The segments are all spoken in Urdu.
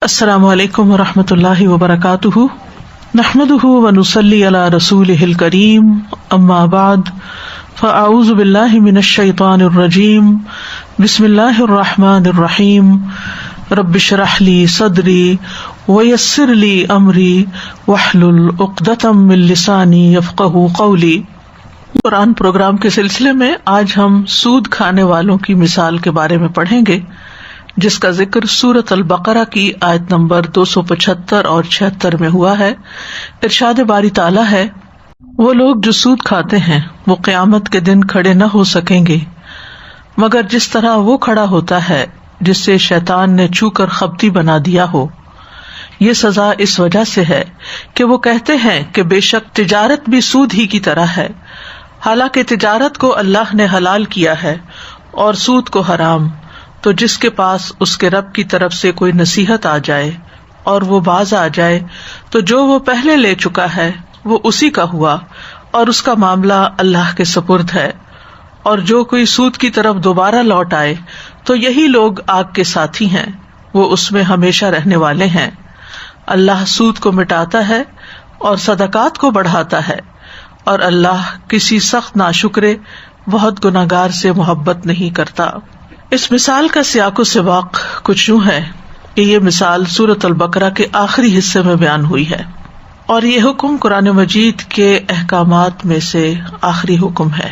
السلام علیکم ورحمۃ اللہ وبرکاتہ، نحمدہ ونصلی علی رسولہ الکریم، اما بعد فاعوذ باللہ من الشیطان الرجیم، بسم اللہ الرحمن الرحیم، رب اشرح لی صدری ویسر لی امری واحلل عقدۃ من لسانی یفقہوا قولی۔ قرآن پروگرام کے سلسلے میں آج ہم سود کھانے والوں کی مثال کے بارے میں پڑھیں گے، جس کا ذکر سورۃ البقرہ کی آیت نمبر 275 اور 76 میں ہوا ہے۔ ارشاد باری تعالیٰ ہے، وہ لوگ جو سود کھاتے ہیں وہ قیامت کے دن کھڑے نہ ہو سکیں گے مگر جس طرح وہ کھڑا ہوتا ہے جس سے شیطان نے چھو کر خبتی بنا دیا ہو۔ یہ سزا اس وجہ سے ہے کہ وہ کہتے ہیں کہ بے شک تجارت بھی سود ہی کی طرح ہے، حالانکہ تجارت کو اللہ نے حلال کیا ہے اور سود کو حرام۔ تو جس کے پاس اس کے رب کی طرف سے کوئی نصیحت آ جائے اور وہ باز آ جائے تو جو وہ پہلے لے چکا ہے وہ اسی کا ہوا اور اس کا معاملہ اللہ کے سپرد ہے۔ اور جو کوئی سود کی طرف دوبارہ لوٹ آئے تو یہی لوگ آگ کے ساتھی ہیں، وہ اس میں ہمیشہ رہنے والے ہیں۔ اللہ سود کو مٹاتا ہے اور صدقات کو بڑھاتا ہے، اور اللہ کسی سخت ناشکرے بہت گناہگار سے محبت نہیں کرتا۔ اس مثال کا سیاق و سباق کچھ یوں ہے کہ یہ مثال سورۃ البقرہ کے آخری حصے میں بیان ہوئی ہے، اور یہ حکم قرآن مجید کے احکامات میں سے آخری حکم ہے۔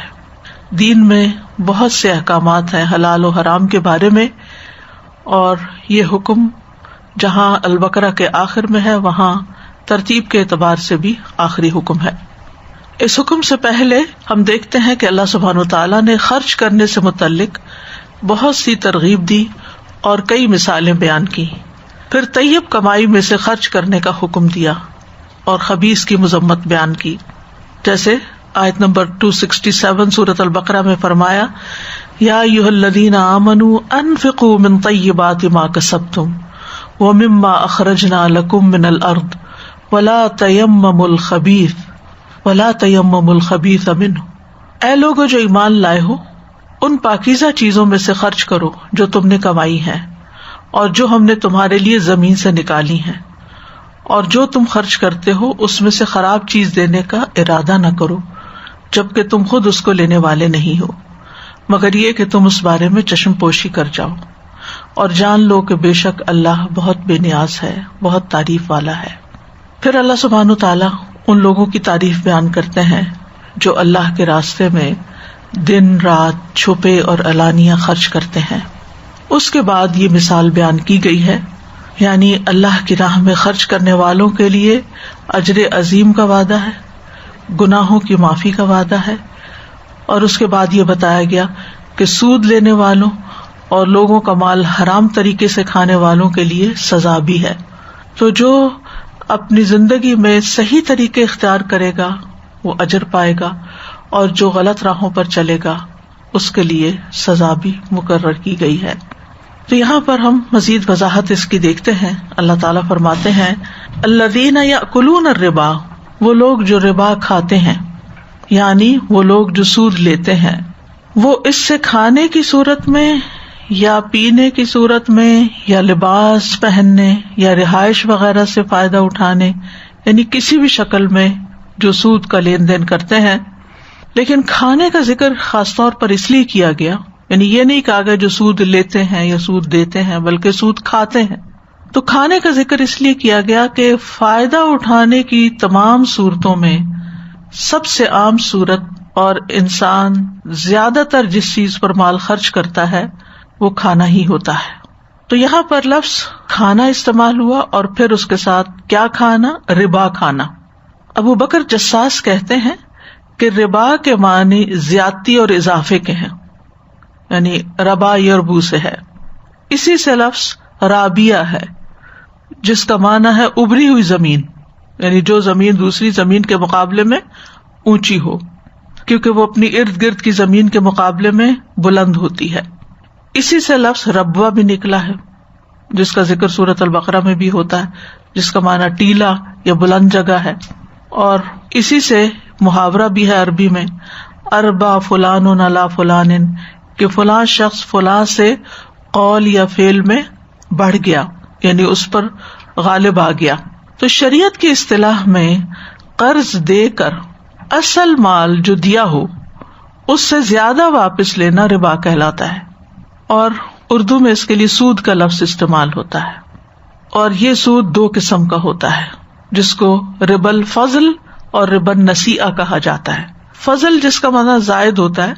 دین میں بہت سے احکامات ہیں حلال و حرام کے بارے میں، اور یہ حکم جہاں البقرہ کے آخر میں ہے وہاں ترتیب کے اعتبار سے بھی آخری حکم ہے۔ اس حکم سے پہلے ہم دیکھتے ہیں کہ اللہ سبحانہ وتعالیٰ نے خرچ کرنے سے متعلق بہت سی ترغیب دی اور کئی مثالیں بیان کی، پھر طیب کمائی میں سے خرچ کرنے کا حکم دیا اور خبیث کی مذمت بیان کی، جیسے آیت نمبر 267 سورۃ البقرہ میں فرمایا، یا ایھا الذین آمنوا انفقوا من طیبات ما کسبتم ومما اخرجنا لکم من الارض ولا تیمموا الخبیث منہ۔ اے لوگو جو ایمان لائے ہو، ان پاکیزہ چیزوں میں سے خرچ کرو جو تم نے کمائی ہیں اور جو ہم نے تمہارے لیے زمین سے نکالی ہیں، اور جو تم خرچ کرتے ہو اس میں سے خراب چیز دینے کا ارادہ نہ کرو جبکہ تم خود اس کو لینے والے نہیں ہو، مگر یہ کہ تم اس بارے میں چشم پوشی کر جاؤ، اور جان لو کہ بے شک اللہ بہت بے نیاز ہے، بہت تعریف والا ہے۔ پھر اللہ سبحانہ تعالیٰ ان لوگوں کی تعریف بیان کرتے ہیں جو اللہ کے راستے میں دن رات چھپے اور علانیہ خرچ کرتے ہیں۔ اس کے بعد یہ مثال بیان کی گئی ہے، یعنی اللہ کی راہ میں خرچ کرنے والوں کے لیے اجر عظیم کا وعدہ ہے، گناہوں کی معافی کا وعدہ ہے، اور اس کے بعد یہ بتایا گیا کہ سود لینے والوں اور لوگوں کا مال حرام طریقے سے کھانے والوں کے لیے سزا بھی ہے۔ تو جو اپنی زندگی میں صحیح طریقے اختیار کرے گا وہ اجر پائے گا، اور جو غلط راہوں پر چلے گا اس کے لیے سزا بھی مقرر کی گئی ہے۔ تو یہاں پر ہم مزید وضاحت اس کی دیکھتے ہیں۔ اللہ تعالیٰ فرماتے ہیں، الذین یأکلون الربا، وہ لوگ جو ربا کھاتے ہیں، یعنی وہ لوگ جو سود لیتے ہیں، وہ اس سے کھانے کی صورت میں یا پینے کی صورت میں یا لباس پہننے یا رہائش وغیرہ سے فائدہ اٹھانے، یعنی کسی بھی شکل میں جو سود کا لین دین کرتے ہیں۔ لیکن کھانے کا ذکر خاص طور پر اس لیے کیا گیا، یعنی یہ نہیں کہا گیا جو سود لیتے ہیں یا سود دیتے ہیں، بلکہ سود کھاتے ہیں۔ تو کھانے کا ذکر اس لیے کیا گیا کہ فائدہ اٹھانے کی تمام صورتوں میں سب سے عام صورت اور انسان زیادہ تر جس چیز پر مال خرچ کرتا ہے وہ کھانا ہی ہوتا ہے۔ تو یہاں پر لفظ کھانا استعمال ہوا، اور پھر اس کے ساتھ کیا کھانا؟ ربا کھانا۔ ابو بکر جساس کہتے ہیں کہ ربا کے معنی زیادتی اور اضافے کے ہیں، یعنی ربا یربو سے ہے۔ اسی سے لفظ رابیہ ہے جس کا معنی ہے ابری ہوئی زمین، یعنی جو زمین دوسری زمین کے مقابلے میں اونچی ہو، کیونکہ وہ اپنی ارد گرد کی زمین کے مقابلے میں بلند ہوتی ہے۔ اسی سے لفظ ربوہ بھی نکلا ہے جس کا ذکر سورۃ البقرہ میں بھی ہوتا ہے، جس کا معنی ٹیلا یا بلند جگہ ہے۔ اور اسی سے محاورہ بھی ہے عربی میں، اربا فلان علی فلان، کہ فلاں شخص فلاں سے قول یا فعل میں بڑھ گیا، یعنی اس پر غالب آ گیا. تو شریعت کی اصطلاح میں قرض دے کر اصل مال جو دیا ہو اس سے زیادہ واپس لینا ربا کہلاتا ہے، اور اردو میں اس کے لیے سود کا لفظ استعمال ہوتا ہے. اور یہ سود 2 قسم کا ہوتا ہے، جس کو ربا الفضل اور ربا النسیئہ کہا جاتا ہے. فضل جس کا معنی زائد ہوتا ہے،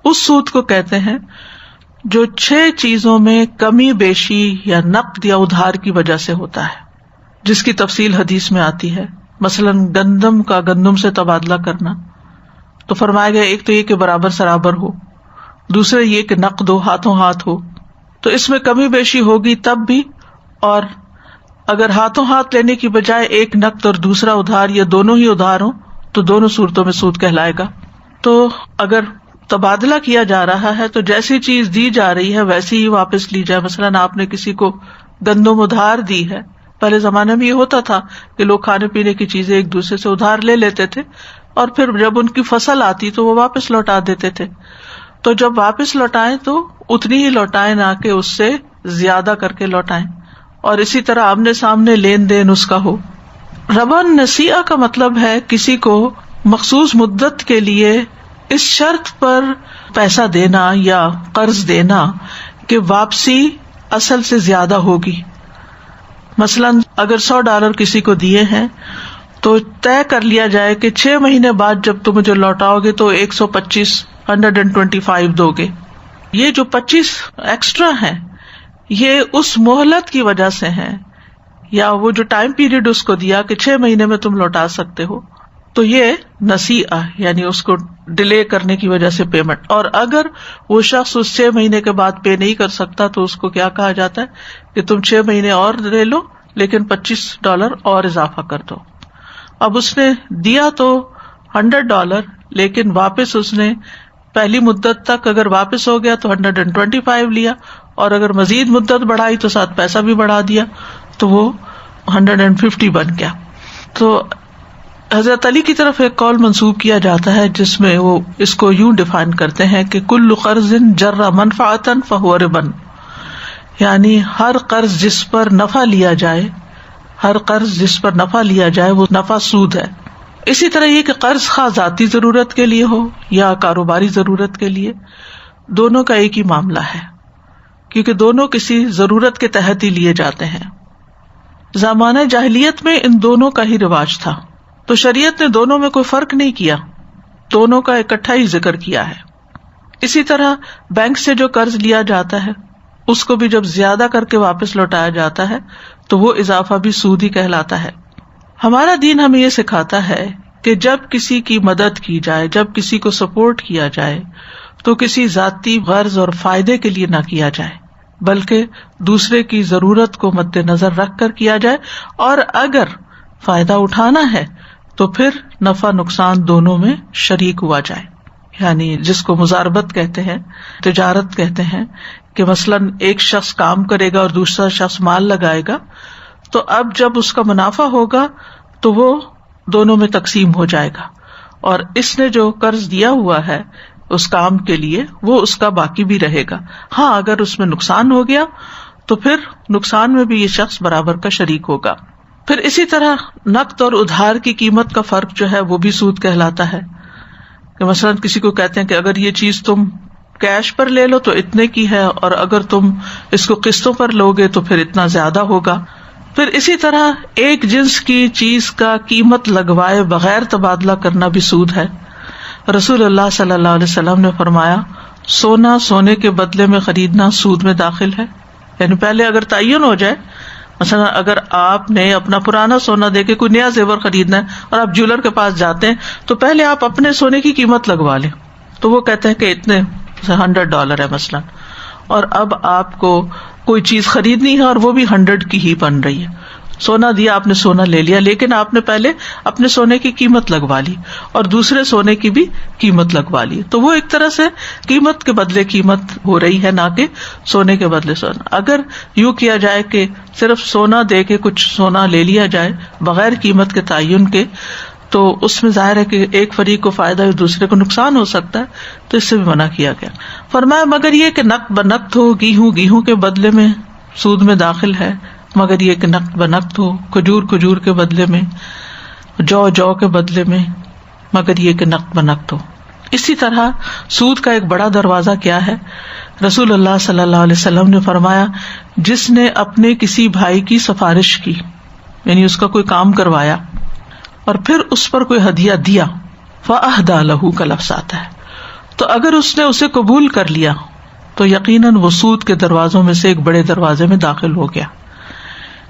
اس سود کو کہتے ہیں جو 6 چیزوں میں کمی بیشی یا نقد یا ادھار کی وجہ سے ہوتا ہے، جس کی تفصیل حدیث میں آتی ہے. مثلاً گندم کا گندم سے تبادلہ کرنا، تو فرمایا گیا ایک تو یہ کہ برابر سرابر ہو، دوسرے یہ کہ نقد ہو، ہاتھوں ہاتھ ہو. تو اس میں کمی بیشی ہوگی تب بھی، اور اگر ہاتھوں ہاتھ لینے کی بجائے ایک نقد اور دوسرا ادھار یا دونوں ہی ادھار ہوں تو دونوں صورتوں میں سود کہلائے گا. تو اگر تبادلہ کیا جا رہا ہے تو جیسی چیز دی جا رہی ہے ویسی ہی واپس لی جائے. مثلاً آپ نے کسی کو گندم ادھار دی ہے، پہلے زمانے میں یہ ہوتا تھا کہ لوگ کھانے پینے کی چیزیں ایک دوسرے سے ادھار لے لیتے تھے، اور پھر جب ان کی فصل آتی تو وہ واپس لوٹا دیتے تھے. تو جب واپس لوٹائیں تو اتنی ہی لوٹائیں، نہ کہ اس سے زیادہ کر کے لوٹائیں. اور اسی طرح آمنے سامنے لین دین اس کا ہو. ربا النسیئہ کا مطلب ہے کسی کو مخصوص مدت کے لیے اس شرط پر پیسہ دینا یا قرض دینا کہ واپسی اصل سے زیادہ ہوگی. مثلاً اگر $100 کسی کو دیے ہیں تو طے کر لیا جائے کہ 6 مہینے بعد جب تم مجھے لوٹاؤ گے تو 125 دو گے. یہ جو 25 ایکسٹرا ہیں یہ اس مہلت کی وجہ سے ہیں، یا وہ جو ٹائم پیریڈ اس کو دیا کہ 6 مہینے میں تم لوٹا سکتے ہو، تو یہ نسیئہ یعنی اس کو ڈیلے کرنے کی وجہ سے پیمنٹ. اور اگر وہ شخص اس 6 مہینے کے بعد پے نہیں کر سکتا تو اس کو کیا کہا جاتا ہے کہ تم 6 مہینے اور لے لو لیکن $25 اور اضافہ کر دو. اب اس نے دیا تو $100 لیکن واپس اس نے پہلی مدت تک اگر واپس ہو گیا تو 125 لیا، اور اگر مزید مدت بڑھائی تو ساتھ پیسہ بھی بڑھا دیا تو وہ 150 بن گیا. تو حضرت علی کی طرف ایک قول منسوب کیا جاتا ہے جس میں وہ اس کو یوں ڈیفائن کرتے ہیں کہ کل قرض جر منفعتا فہو ربا، یعنی ہر قرض جس پر نفع لیا جائے، ہر قرض جس پر نفع لیا جائے وہ نفع سود ہے. اسی طرح یہ کہ قرض خواہ ذاتی ضرورت کے لیے ہو یا کاروباری ضرورت کے لیے، دونوں کا ایک ہی معاملہ ہے، کیونکہ دونوں کسی ضرورت کے تحت ہی لیے جاتے ہیں. زمانہ جاہلیت میں ان دونوں کا ہی رواج تھا، تو شریعت نے دونوں میں کوئی فرق نہیں کیا، دونوں کا اکٹھا ہی ذکر کیا ہے. اسی طرح بینک سے جو قرض لیا جاتا ہے اس کو بھی جب زیادہ کر کے واپس لوٹایا جاتا ہے تو وہ اضافہ بھی سود ہی کہلاتا ہے. ہمارا دین ہمیں یہ سکھاتا ہے کہ جب کسی کی مدد کی جائے، جب کسی کو سپورٹ کیا جائے تو کسی ذاتی غرض اور فائدے کے لیے نہ کیا جائے، بلکہ دوسرے کی ضرورت کو مد نظر رکھ کر کیا جائے، اور اگر فائدہ اٹھانا ہے تو پھر نفع نقصان دونوں میں شریک ہوا جائے. یعنی جس کو مزاربت کہتے ہیں، تجارت کہتے ہیں، کہ مثلاً ایک شخص کام کرے گا اور دوسرا شخص مال لگائے گا، تو اب جب اس کا منافع ہوگا تو وہ دونوں میں تقسیم ہو جائے گا، اور اس نے جو قرض دیا ہوا ہے اس کام کے لیے وہ اس کا باقی بھی رہے گا. ہاں اگر اس میں نقصان ہو گیا تو پھر نقصان میں بھی یہ شخص برابر کا شریک ہوگا. پھر اسی طرح نقد اور ادھار کی قیمت کا فرق جو ہے وہ بھی سود کہلاتا ہے. کہ مثلاً کسی کو کہتے ہیں کہ اگر یہ چیز تم کیش پر لے لو تو اتنے کی ہے، اور اگر تم اس کو قسطوں پر لو گے تو پھر اتنا زیادہ ہوگا. پھر اسی طرح ایک جنس کی چیز کا قیمت لگوائے بغیر تبادلہ کرنا بھی سود ہے. رسول اللہ صلی اللہ علیہ وسلم نے فرمایا سونا سونے کے بدلے میں خریدنا سود میں داخل ہے. یعنی پہلے اگر تعین ہو جائے، مثلا اگر آپ نے اپنا پرانا سونا دے کے کوئی نیا زیور خریدنا ہے اور آپ جیولر کے پاس جاتے ہیں تو پہلے آپ اپنے سونے کی قیمت لگوا لیں، تو وہ کہتے ہیں کہ اتنے $100 ہے مثلا، اور اب آپ کو کوئی چیز خریدنی ہے اور وہ بھی 100 کی ہی بن رہی ہے. سونا دیا، آپ نے سونا لے لیا، لیکن آپ نے پہلے اپنے سونے کی قیمت لگوا لی اور دوسرے سونے کی بھی قیمت لگوا لی، تو وہ ایک طرح سے قیمت کے بدلے قیمت ہو رہی ہے، نہ کہ سونے کے بدلے سونا. اگر یوں کیا جائے کہ صرف سونا دے کے کچھ سونا لے لیا جائے بغیر قیمت کے تعین کے، تو اس میں ظاہر ہے کہ ایک فریق کو فائدہ اور دوسرے کو نقصان ہو سکتا ہے، تو اس سے بھی منع کیا گیا. فرمایا مگر یہ کہ نقد بنقد ہو، گیہوں کے بدلے میں سود میں داخل ہے، مگر یہ کہ نقد بنقد ہو، کھجور کے بدلے میں، جو کے بدلے میں، مگر یہ کہ نقد بنقد ہو. اسی طرح سود کا ایک بڑا دروازہ کیا ہے؟ رسول اللہ صلی اللہ علیہ وسلم نے فرمایا جس نے اپنے کسی بھائی کی سفارش کی، یعنی اس کا کوئی کام کروایا اور پھر اس پر کوئی ہدیہ دیا، فَأَهْدَى لَهُ کا لفظ آتا ہے، تو اگر اس نے اسے قبول کر لیا تو یقیناً وہ سود کے دروازوں میں سے ایک بڑے دروازے میں داخل ہو گیا.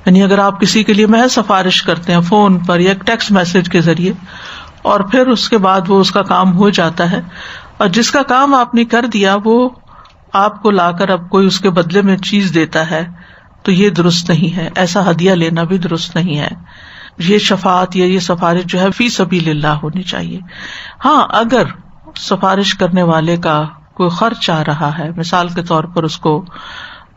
یعنی اگر آپ کسی کے لیے محض سفارش کرتے ہیں فون پر یا ٹیکسٹ میسج کے ذریعے، اور پھر اس کے بعد وہ اس کا کام ہو جاتا ہے، اور جس کا کام آپ نے کر دیا وہ آپ کو لا کر اب کوئی اس کے بدلے میں چیز دیتا ہے، تو یہ درست نہیں ہے. ایسا ہدیہ لینا بھی درست نہیں ہے. یہ شفاعت یا یہ سفارش جو ہے فی سبیل اللہ ہونی چاہیے. ہاں اگر سفارش کرنے والے کا کوئی خرچ آ رہا ہے، مثال کے طور پر اس کو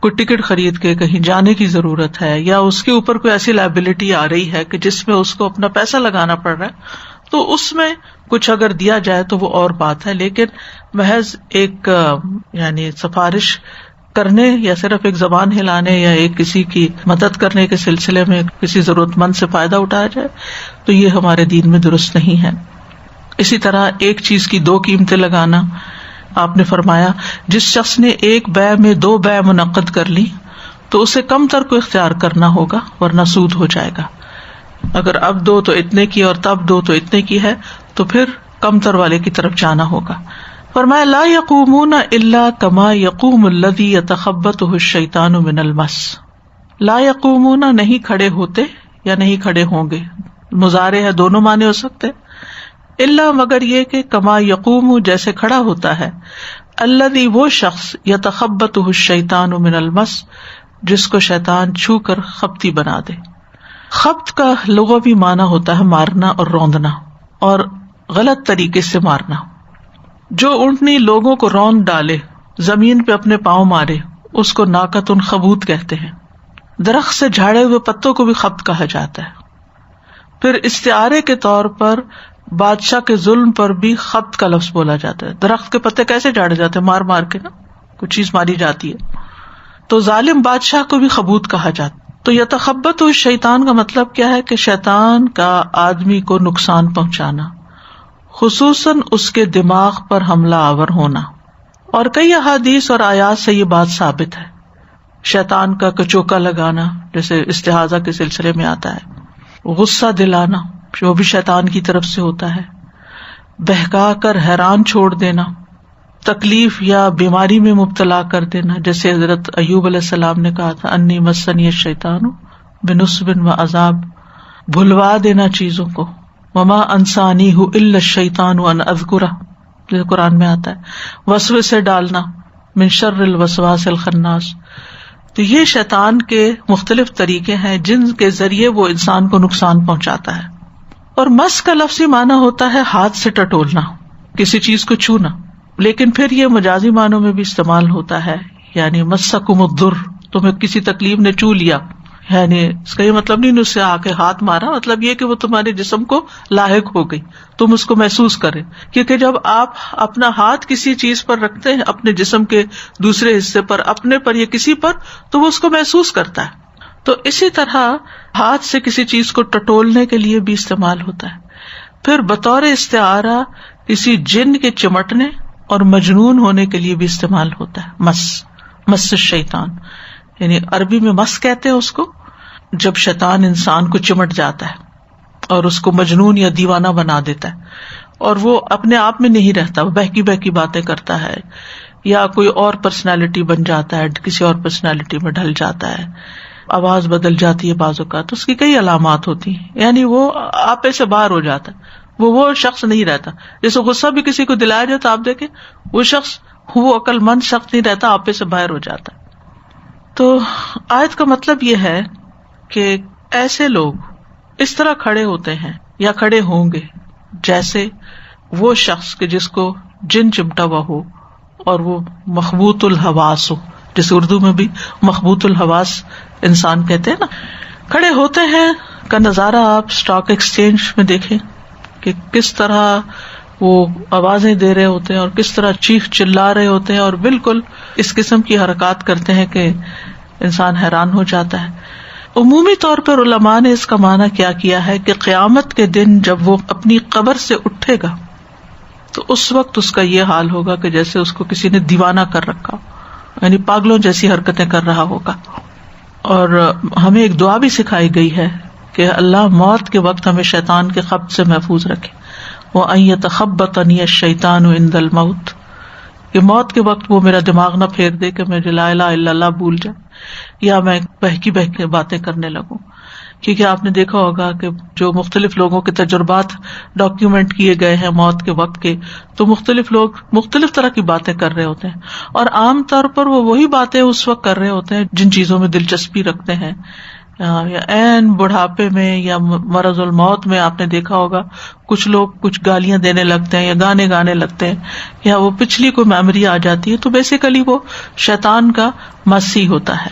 کوئی ٹکٹ خرید کے کہیں جانے کی ضرورت ہے، یا اس کے اوپر کوئی ایسی لائبلٹی آ رہی ہے کہ جس میں اس کو اپنا پیسہ لگانا پڑ رہا ہے، تو اس میں کچھ اگر دیا جائے تو وہ اور بات ہے. لیکن محض ایک یعنی سفارش کرنے یا صرف ایک زبان ہلانے یا ایک کسی کی مدد کرنے کے سلسلے میں کسی ضرورت مند سے فائدہ اٹھایا جائے تو یہ ہمارے دین میں درست نہیں ہے. اسی طرح ایک چیز کی دو قیمتیں لگانا، آپ نے فرمایا جس شخص نے ایک بیع میں دو بیع منعقد کر لی تو اسے کم تر کو اختیار کرنا ہوگا ورنہ سود ہو جائے گا. اگر اب دو تو اتنے کی اور تب دو تو اتنے کی ہے تو پھر کم تر والے کی طرف جانا ہوگا. فرمایا لا یقومون الا کما یقوم الذی یتخبطہ الشیطان من المس. لا یقومون نہیں کھڑے ہوتے یا نہیں کھڑے ہوں گے، مضارع ہے، دونوں معنی ہو سکتے. الا مگر یہ کہ کما یقوم جیسے کھڑا ہوتا ہے، الذی وہ شخص یتخبطہ الشیطان من المس جس کو شیطان چھو کر خبتی بنا دے. خبط کا لغوی معنی ہوتا ہے مارنا اور روندنا، اور غلط طریقے سے مارنا. جو اونٹنی لوگوں کو روند ڈالے، زمین پہ اپنے پاؤں مارے، اس کو ناقۃ خبوط کہتے ہیں. درخت سے جھاڑے ہوئے پتوں کو بھی خبط کہا جاتا ہے. پھر استعارے کے طور پر بادشاہ کے ظلم پر بھی خبط کا لفظ بولا جاتا ہے. درخت کے پتے کیسے جھاڑے جاتے ہیں؟ مار مار کے نا، کچھ چیز ماری جاتی ہے. تو ظالم بادشاہ کو بھی خبوط کہا جاتا ہے. تو یتخبط شیطان کا مطلب کیا ہے کہ شیطان کا آدمی کو نقصان پہنچانا، خصوصاً اس کے دماغ پر حملہ آور ہونا. اور کئی احادیث اور آیات سے یہ بات ثابت ہے. شیطان کا کچوکا لگانا جیسے استحاضہ کے سلسلے میں آتا ہے، غصہ دلانا جو بھی شیطان کی طرف سے ہوتا ہے، بہکا کر حیران چھوڑ دینا، تکلیف یا بیماری میں مبتلا کر دینا، جیسے حضرت ایوب علیہ السلام نے کہا تھا انی مسنی الشیطان بنصب وعذاب، بھلوا دینا چیزوں کو. وما انسانیہ الا الشیطان ان اذکرہ، جیسے قرآن میں آتا ہے. وسوسے ڈالنا، من شر الوسواس الخناس. تو یہ شیطان کے مختلف طریقے ہیں جن کے ذریعے وہ انسان کو نقصان پہنچاتا ہے. اور مس کا لفظی معنی ہوتا ہے ہاتھ سے ٹٹولنا، کسی چیز کو چھونا، لیکن پھر یہ مجازی معنوں میں بھی استعمال ہوتا ہے. یعنی مسکم الضر، تمہیں کسی تکلیف نے چو لیا، یعنی اس کا یہ مطلب نہیں اس سے آ کے ہاتھ مارا، مطلب یہ کہ وہ تمہارے جسم کو لاحق ہو گئی، تم اس کو محسوس کرے. کیونکہ جب آپ اپنا ہاتھ کسی چیز پر رکھتے ہیں، اپنے جسم کے دوسرے حصے پر، اپنے پر یا کسی پر، تو وہ اس کو محسوس کرتا ہے. تو اسی طرح ہاتھ سے کسی چیز کو ٹٹولنے کے لیے بھی استعمال ہوتا ہے. پھر بطور استعارہ کسی جن کے چمٹنے اور مجنون ہونے کے لیے بھی استعمال ہوتا ہے. مس الشیطان، یعنی عربی میں مس کہتے ہیں اس کو جب شیطان انسان کو چمٹ جاتا ہے اور اس کو مجنون یا دیوانہ بنا دیتا ہے، اور وہ اپنے آپ میں نہیں رہتا، وہ بہکی بہکی باتیں کرتا ہے، یا کوئی اور پرسنالٹی بن جاتا ہے، کسی اور پرسنالٹی میں ڈھل جاتا ہے، آواز بدل جاتی ہے بعض اوقات. اس کی کئی علامات ہوتی ہیں، یعنی وہ آپے سے باہر ہو جاتا ہے، وہ شخص نہیں رہتا. جیسے غصہ بھی کسی کو دلایا جائے تو آپ دیکھیں وہ شخص، وہ عقل مند شخص نہیں رہتا، آپے سے باہر ہو جاتا ہے. تو آیت کا مطلب یہ ہے کہ ایسے لوگ اس طرح کھڑے ہوتے ہیں یا کھڑے ہوں گے جیسے وہ شخص کہ جس کو جن چمٹا ہوا ہو اور وہ مخبوط الحواس ہو، جیسے اردو میں بھی مخبوط الحواس انسان کہتے ہیں نا. کھڑے ہوتے ہیں کا نظارہ آپ اسٹاک ایکسچینج میں دیکھیں کہ کس طرح وہ آوازیں دے رہے ہوتے ہیں اور کس طرح چیخ چلا رہے ہوتے ہیں، اور بالکل اس قسم کی حرکات کرتے ہیں کہ انسان حیران ہو جاتا ہے. عمومی طور پر علماء نے اس کا معنی کیا کیا ہے کہ قیامت کے دن جب وہ اپنی قبر سے اٹھے گا تو اس وقت اس کا یہ حال ہوگا کہ جیسے اس کو کسی نے دیوانہ کر رکھا، یعنی پاگلوں جیسی حرکتیں کر رہا ہوگا. اور ہمیں ایک دعا بھی سکھائی گئی ہے کہ اللہ موت کے وقت ہمیں شیطان کے خبط سے محفوظ رکھے. وَأَن يَتَخَبَّطَنِيَ الشَّيْطَانُ عِندَ الْمَوْتِ، کہ موت کے وقت وہ میرا دماغ نہ پھیر دے کہ مجھے لا الہ الا اللہ بھول جائے یا میں بہکی بہکی باتیں کرنے لگوں. کیونکہ آپ نے دیکھا ہوگا کہ جو مختلف لوگوں کے تجربات ڈاکیومنٹ کیے گئے ہیں موت کے وقت کے، تو مختلف لوگ مختلف طرح کی باتیں کر رہے ہوتے ہیں، اور عام طور پر وہ وہی باتیں اس وقت کر رہے ہوتے ہیں جن چیزوں میں دلچسپی رکھتے ہیں. یا عین بڑھاپے میں یا مرض الموت میں آپ نے دیکھا ہوگا کچھ لوگ کچھ گالیاں دینے لگتے ہیں یا گانے گانے لگتے ہیں، یا وہ پچھلی کوئی میموری آ جاتی ہے. تو بیسیکلی وہ شیطان کا مس ہی ہوتا ہے.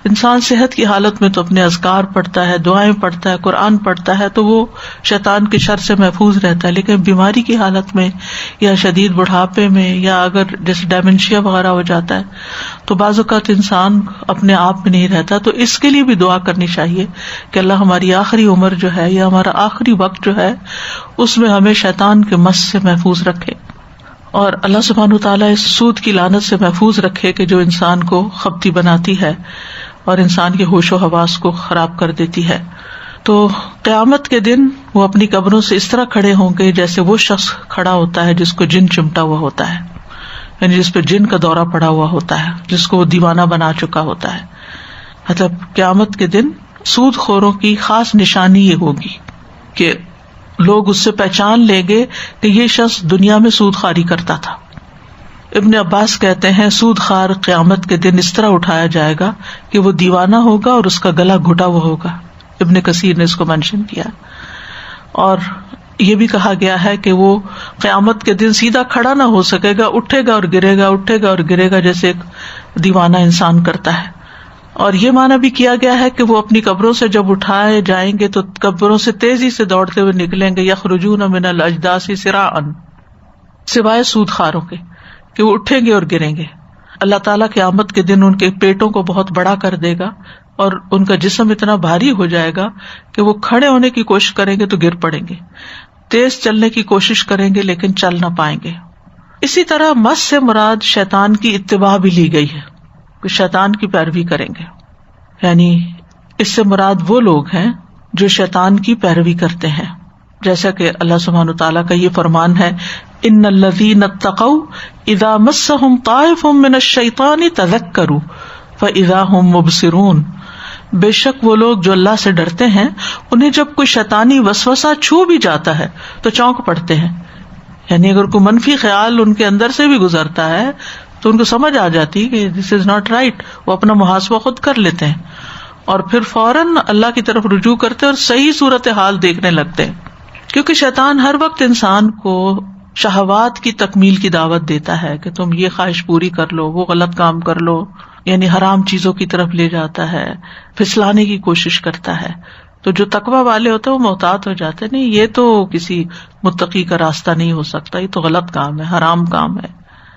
انسان صحت کی حالت میں تو اپنے اذکار پڑھتا ہے، دعائیں پڑھتا ہے، قرآن پڑھتا ہے، تو وہ شیطان کے شر سے محفوظ رہتا ہے. لیکن بیماری کی حالت میں یا شدید بڑھاپے میں یا اگر جیسے ڈیمنشیا وغیرہ ہو جاتا ہے تو بعض اوقات انسان اپنے آپ میں نہیں رہتا. تو اس کے لیے بھی دعا کرنی چاہیے کہ اللہ ہماری آخری عمر جو ہے یا ہمارا آخری وقت جو ہے اس میں ہمیں شیطان کے مس سے محفوظ رکھے، اور اللہ سبحانہ وتعالیٰ اس سود کی لعنت سے محفوظ رکھے کہ جو انسان کو خبتی بناتی ہے اور انسان کے ہوش و حواس کو خراب کر دیتی ہے. تو قیامت کے دن وہ اپنی قبروں سے اس طرح کھڑے ہوں گے جیسے وہ شخص کھڑا ہوتا ہے جس کو جن چمٹا ہوا ہوتا ہے، یعنی جس پہ جن کا دورہ پڑا ہوا ہوتا ہے، جس کو وہ دیوانہ بنا چکا ہوتا ہے. مطلب قیامت کے دن سود خوروں کی خاص نشانی یہ ہوگی کہ لوگ اس سے پہچان لیں گے کہ یہ شخص دنیا میں سود خواری کرتا تھا. ابن عباس کہتے ہیں سود خار قیامت کے دن اس طرح اٹھایا جائے گا کہ وہ دیوانہ ہوگا اور اس کا گلا گھٹا ہوا ہوگا. ابن کثیر نے اس کو مینشن کیا. اور یہ بھی کہا گیا ہے کہ وہ قیامت کے دن سیدھا کھڑا نہ ہو سکے گا، اٹھے گا اور گرے گا، اٹھے گا اور گرے گا جیسے ایک دیوانہ انسان کرتا ہے. اور یہ معنی بھی کیا گیا ہے کہ وہ اپنی قبروں سے جب اٹھائے جائیں گے تو قبروں سے تیزی سے دوڑتے ہوئے نکلیں گے. یخرجون من الاجداث سراعا، سوائے سود خاروں کے کہ وہ اٹھیں گے اور گریں گے. اللہ تعالیٰ قیامت کے دن ان کے پیٹوں کو بہت بڑا کر دے گا اور ان کا جسم اتنا بھاری ہو جائے گا کہ وہ کھڑے ہونے کی کوشش کریں گے تو گر پڑیں گے، تیز چلنے کی کوشش کریں گے لیکن چل نہ پائیں گے. اسی طرح مس سے مراد شیطان کی اتباع بھی لی گئی ہے کہ شیطان کی پیروی کریں گے، یعنی اس سے مراد وہ لوگ ہیں جو شیطان کی پیروی کرتے ہیں، جیسا کہ اللہ سبحانہ تعالیٰ کا یہ فرمان ہے ان الذین اتقوا اذا مسهم طائف من الشیطان تذکروا فاذا هم مبصرون. بے شک وہ لوگ جو اللہ سے ڈرتے ہیں انہیں جب کوئی شیطانی وسوسہ چھو بھی جاتا ہے تو چونک پڑتے ہیں. یعنی اگر کوئی منفی خیال ان کے اندر سے بھی گزرتا ہے تو ان کو سمجھ آ جاتی کہ دس از ناٹ رائٹ، وہ اپنا محاسبہ خود کر لیتے ہیں اور پھر فوراً اللہ کی طرف رجوع کرتے اور صحیح صورتحال دیکھنے لگتے ہیں. کیونکہ شیطان ہر وقت انسان کو شہوات کی تکمیل کی دعوت دیتا ہے کہ تم یہ خواہش پوری کر لو، وہ غلط کام کر لو، یعنی حرام چیزوں کی طرف لے جاتا ہے، پھسلانے کی کوشش کرتا ہے. تو جو تقویٰ والے ہوتے ہیں وہ محتاط ہو جاتے ہیں، نہیں یہ تو کسی متقی کا راستہ نہیں ہو سکتا، یہ تو غلط کام ہے، حرام کام ہے.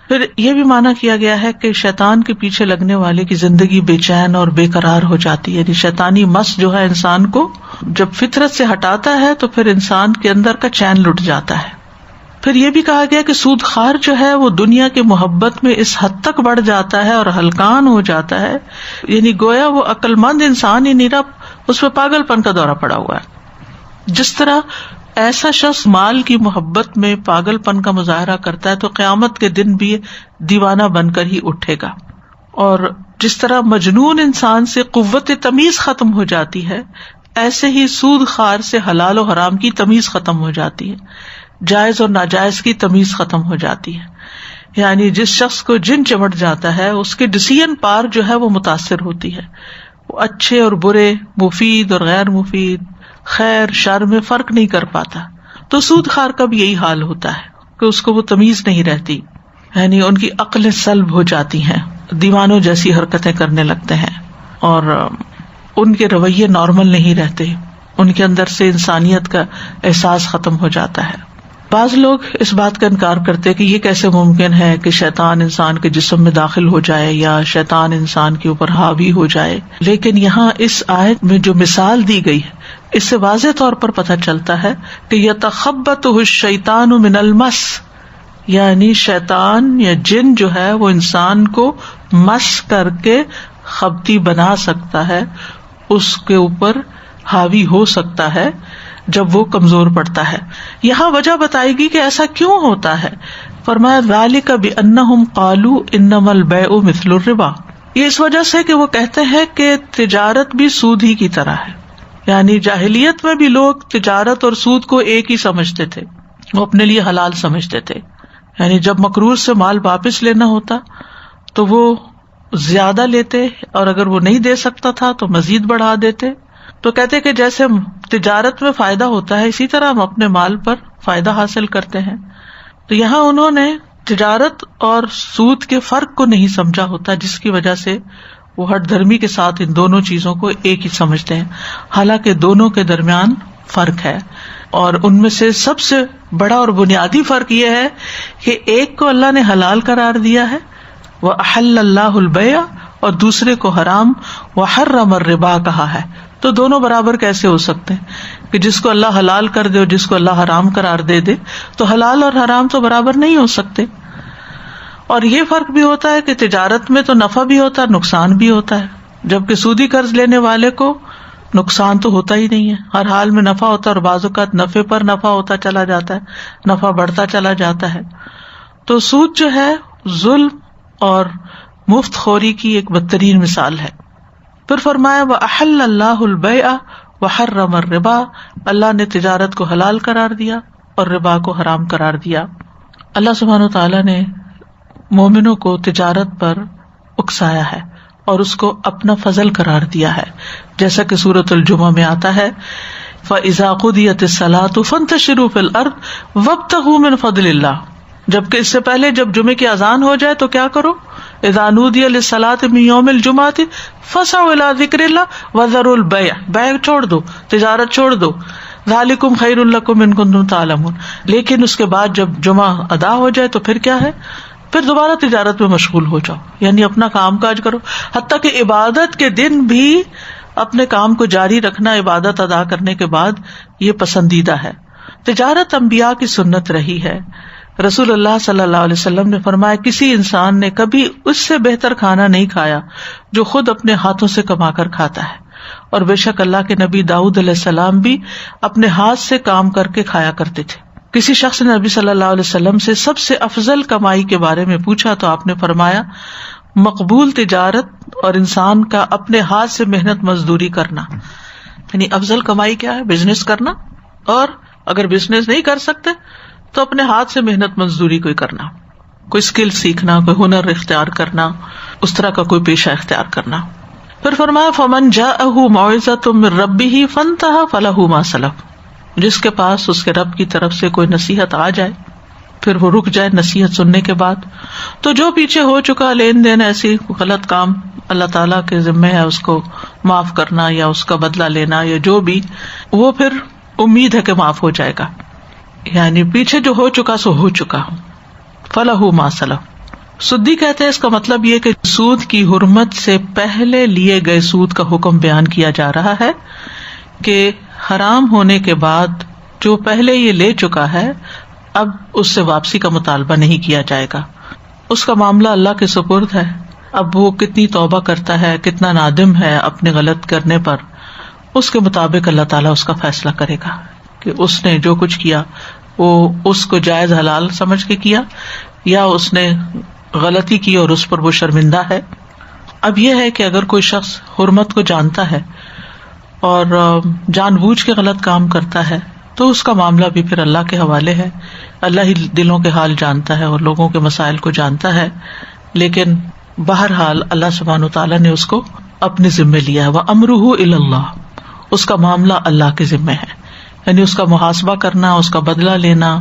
پھر یہ بھی مانا کیا گیا ہے کہ شیطان کے پیچھے لگنے والے کی زندگی بے چین اور بے قرار ہو جاتی ہے. یعنی شیطانی مس جو ہے انسان کو جب فطرت سے ہٹاتا ہے تو پھر انسان کے اندر کا چین لٹ جاتا ہے. پھر یہ بھی کہا گیا کہ سود خار جو ہے وہ دنیا کے محبت میں اس حد تک بڑھ جاتا ہے اور ہلکان ہو جاتا ہے، یعنی گویا وہ عقل مند انسان ہی نہیں رہا، اس پہ پاگل پن کا دورہ پڑا ہوا ہے. جس طرح ایسا شخص مال کی محبت میں پاگل پن کا مظاہرہ کرتا ہے تو قیامت کے دن بھی دیوانہ بن کر ہی اٹھے گا. اور جس طرح مجنون انسان سے قوت تمیز ختم ہو جاتی ہے، ایسے ہی سود خار سے حلال و حرام کی تمیز ختم ہو جاتی ہے، جائز اور ناجائز کی تمیز ختم ہو جاتی ہے. یعنی جس شخص کو جن چمٹ جاتا ہے اس کے ڈسیژن پار جو ہے وہ متاثر ہوتی ہے، وہ اچھے اور برے، مفید اور غیر مفید، خیر شر میں فرق نہیں کر پاتا. تو سود خار کا بھی یہی حال ہوتا ہے کہ اس کو وہ تمیز نہیں رہتی، یعنی ان کی عقلیں سلب ہو جاتی ہیں، دیوانوں جیسی حرکتیں کرنے لگتے ہیں اور ان کے رویے نارمل نہیں رہتے، ان کے اندر سے انسانیت کا احساس ختم ہو جاتا ہے. بعض لوگ اس بات کا انکار کرتے کہ یہ کیسے ممکن ہے کہ شیطان انسان کے جسم میں داخل ہو جائے یا شیطان انسان کے اوپر حاوی ہو جائے، لیکن یہاں اس آیت میں جو مثال دی گئی ہے اس سے واضح طور پر پتہ چلتا ہے کہ یتخبطہ الشیطان من المس، یعنی شیطان یا جن جو ہے وہ انسان کو مس کر کے خبتی بنا سکتا ہے، اس کے اوپر حاوی ہو سکتا ہے جب وہ کمزور پڑتا ہے۔ یہاں وجہ بتائی گی کہ ایسا کیوں ہوتا ہے، فرمایا ذالک بانہم قالوا انما البیع مثل الربا، یہ اس وجہ سے کہ وہ کہتے ہیں کہ تجارت بھی سود ہی کی طرح ہے، یعنی جاہلیت میں بھی لوگ تجارت اور سود کو ایک ہی سمجھتے تھے، وہ اپنے لیے حلال سمجھتے تھے، یعنی جب مقروض سے مال واپس لینا ہوتا تو وہ زیادہ لیتے اور اگر وہ نہیں دے سکتا تھا تو مزید بڑھا دیتے۔ تو کہتے کہ جیسے تجارت میں فائدہ ہوتا ہے اسی طرح ہم اپنے مال پر فائدہ حاصل کرتے ہیں۔ تو یہاں انہوں نے تجارت اور سود کے فرق کو نہیں سمجھا ہوتا، جس کی وجہ سے وہ ہٹ دھرمی کے ساتھ ان دونوں چیزوں کو ایک ہی سمجھتے ہیں، حالانکہ دونوں کے درمیان فرق ہے۔ اور ان میں سے سب سے بڑا اور بنیادی فرق یہ ہے کہ ایک کو اللہ نے حلال قرار دیا ہے وَأَحَلَّ اللَّهُ الْبَيْعَ، اور دوسرے کو حرام وَحَرَّمَ الرِّبَا کہا ہے۔ تو دونوں برابر کیسے ہو سکتے ہیں کہ جس کو اللہ حلال کر دے اور جس کو اللہ حرام قرار دے دے، تو حلال اور حرام تو برابر نہیں ہو سکتے۔ اور یہ فرق بھی ہوتا ہے کہ تجارت میں تو نفع بھی ہوتا ہے، نقصان بھی ہوتا ہے، جبکہ سودی قرض لینے والے کو نقصان تو ہوتا ہی نہیں ہے، ہر حال میں نفع ہوتا ہے، اور بعض اوقات نفع پر نفع ہوتا چلا جاتا ہے، نفع بڑھتا چلا جاتا ہے۔ تو سود جو ہے ظلم اور مفت خوری کی ایک بدترین مثال ہے۔ پھر فرمایا وَأَحَلَّ اللَّهُ الْبَيْعَ وَحَرَّمَ الرِّبَا، اللہ نے تجارت کو حلال قرار دیا اور ربا کو حرام قرار دیا۔ اللہ سبحانہ وتعالیٰ نے مومنوں کو تجارت پر اکسایا ہے اور اس کو اپنا فضل قرار دیا ہے، جیسا کہ سورۃ الجمعہ میں آتا ہے فَإِذَا قُضِيَتِ الصَّلَاةُ فَانتَشِرُوا فِي الْأَرْضِ وَابْتَغُوا مِن فَضْلِ اللَّهِ، جبکہ اس سے پہلے جب جمعے کی اذان ہو جائے تو کیا کرو، اذا نودی للصلاۃ من یوم الجمعۃ فسعوا الی ذکر اللہ وذروا البیع، بیع چھوڑ دو، تجارت چھوڑ دو، ذالکم خیر لکم ان کنتم تعلمون۔ لیکن اس کے بعد جب جمعہ ادا ہو جائے تو پھر کیا ہے، پھر دوبارہ تجارت میں مشغول ہو جاؤ، یعنی اپنا کام کاج کرو، حتیٰ کہ عبادت کے دن بھی اپنے کام کو جاری رکھنا عبادت ادا کرنے کے بعد یہ پسندیدہ ہے۔ تجارت انبیاء کی سنت رہی ہے۔ رسول اللہ صلی اللہ علیہ وسلم نے فرمایا کسی انسان نے کبھی اس سے بہتر کھانا نہیں کھایا جو خود اپنے ہاتھوں سے کما کر کھاتا ہے، اور بے شک اللہ کے نبی داؤد علیہ السلام بھی اپنے ہاتھ سے کام کر کے کھایا کرتے تھے۔ کسی شخص نے نبی صلی اللہ علیہ وسلم سے سب سے افضل کمائی کے بارے میں پوچھا تو آپ نے فرمایا مقبول تجارت اور انسان کا اپنے ہاتھ سے محنت مزدوری کرنا، یعنی افضل کمائی کیا ہے، بزنس کرنا، اور اگر بزنس نہیں کر سکتے تو اپنے ہاتھ سے محنت مزدوری کوئی کرنا، کوئی اسکل سیکھنا، کوئی ہنر اختیار کرنا، اس طرح کا کوئی پیشہ اختیار کرنا۔ پھر فرمایا فمن جاءہ موعظۃ من ربہ فانتہی فلہ ما سلف، جس کے پاس اس کے رب کی طرف سے کوئی نصیحت آ جائے پھر وہ رک جائے نصیحت سننے کے بعد، تو جو پیچھے ہو چکا لین دین ایسی غلط کام اللہ تعالیٰ کے ذمہ ہے اس کو معاف کرنا یا اس کا بدلہ لینا یا جو بھی، وہ پھر امید ہے کہ معاف ہو جائے گا، یعنی پیچھے جو ہو چکا سو ہو چکا، فلہ ما سلف۔ سدی کہتے ہیں اس کا مطلب یہ کہ سود کی حرمت سے پہلے لیے گئے سود کا حکم بیان کیا جا رہا ہے کہ حرام ہونے کے بعد جو پہلے یہ لے چکا ہے اب اس سے واپسی کا مطالبہ نہیں کیا جائے گا، اس کا معاملہ اللہ کے سپرد ہے، اب وہ کتنی توبہ کرتا ہے، کتنا نادم ہے اپنے غلط کرنے پر، اس کے مطابق اللہ تعالیٰ اس کا فیصلہ کرے گا کہ اس نے جو کچھ کیا وہ اس کو جائز حلال سمجھ کے کیا یا اس نے غلطی کی اور اس پر وہ شرمندہ ہے۔ اب یہ ہے کہ اگر کوئی شخص حرمت کو جانتا ہے اور جان بوجھ کے غلط کام کرتا ہے تو اس کا معاملہ بھی پھر اللہ کے حوالے ہے، اللہ ہی دلوں کے حال جانتا ہے اور لوگوں کے مسائل کو جانتا ہے، لیکن بہرحال اللہ سبحانہ وتعالیٰ نے اس کو اپنے ذمے لیا ہے، وَأَمْرُهُ إِلَى اللَّهِ، اس کا معاملہ اللہ کے ذمے ہے، یعنی اس کا محاسبہ کرنا، اس کا بدلہ لینا،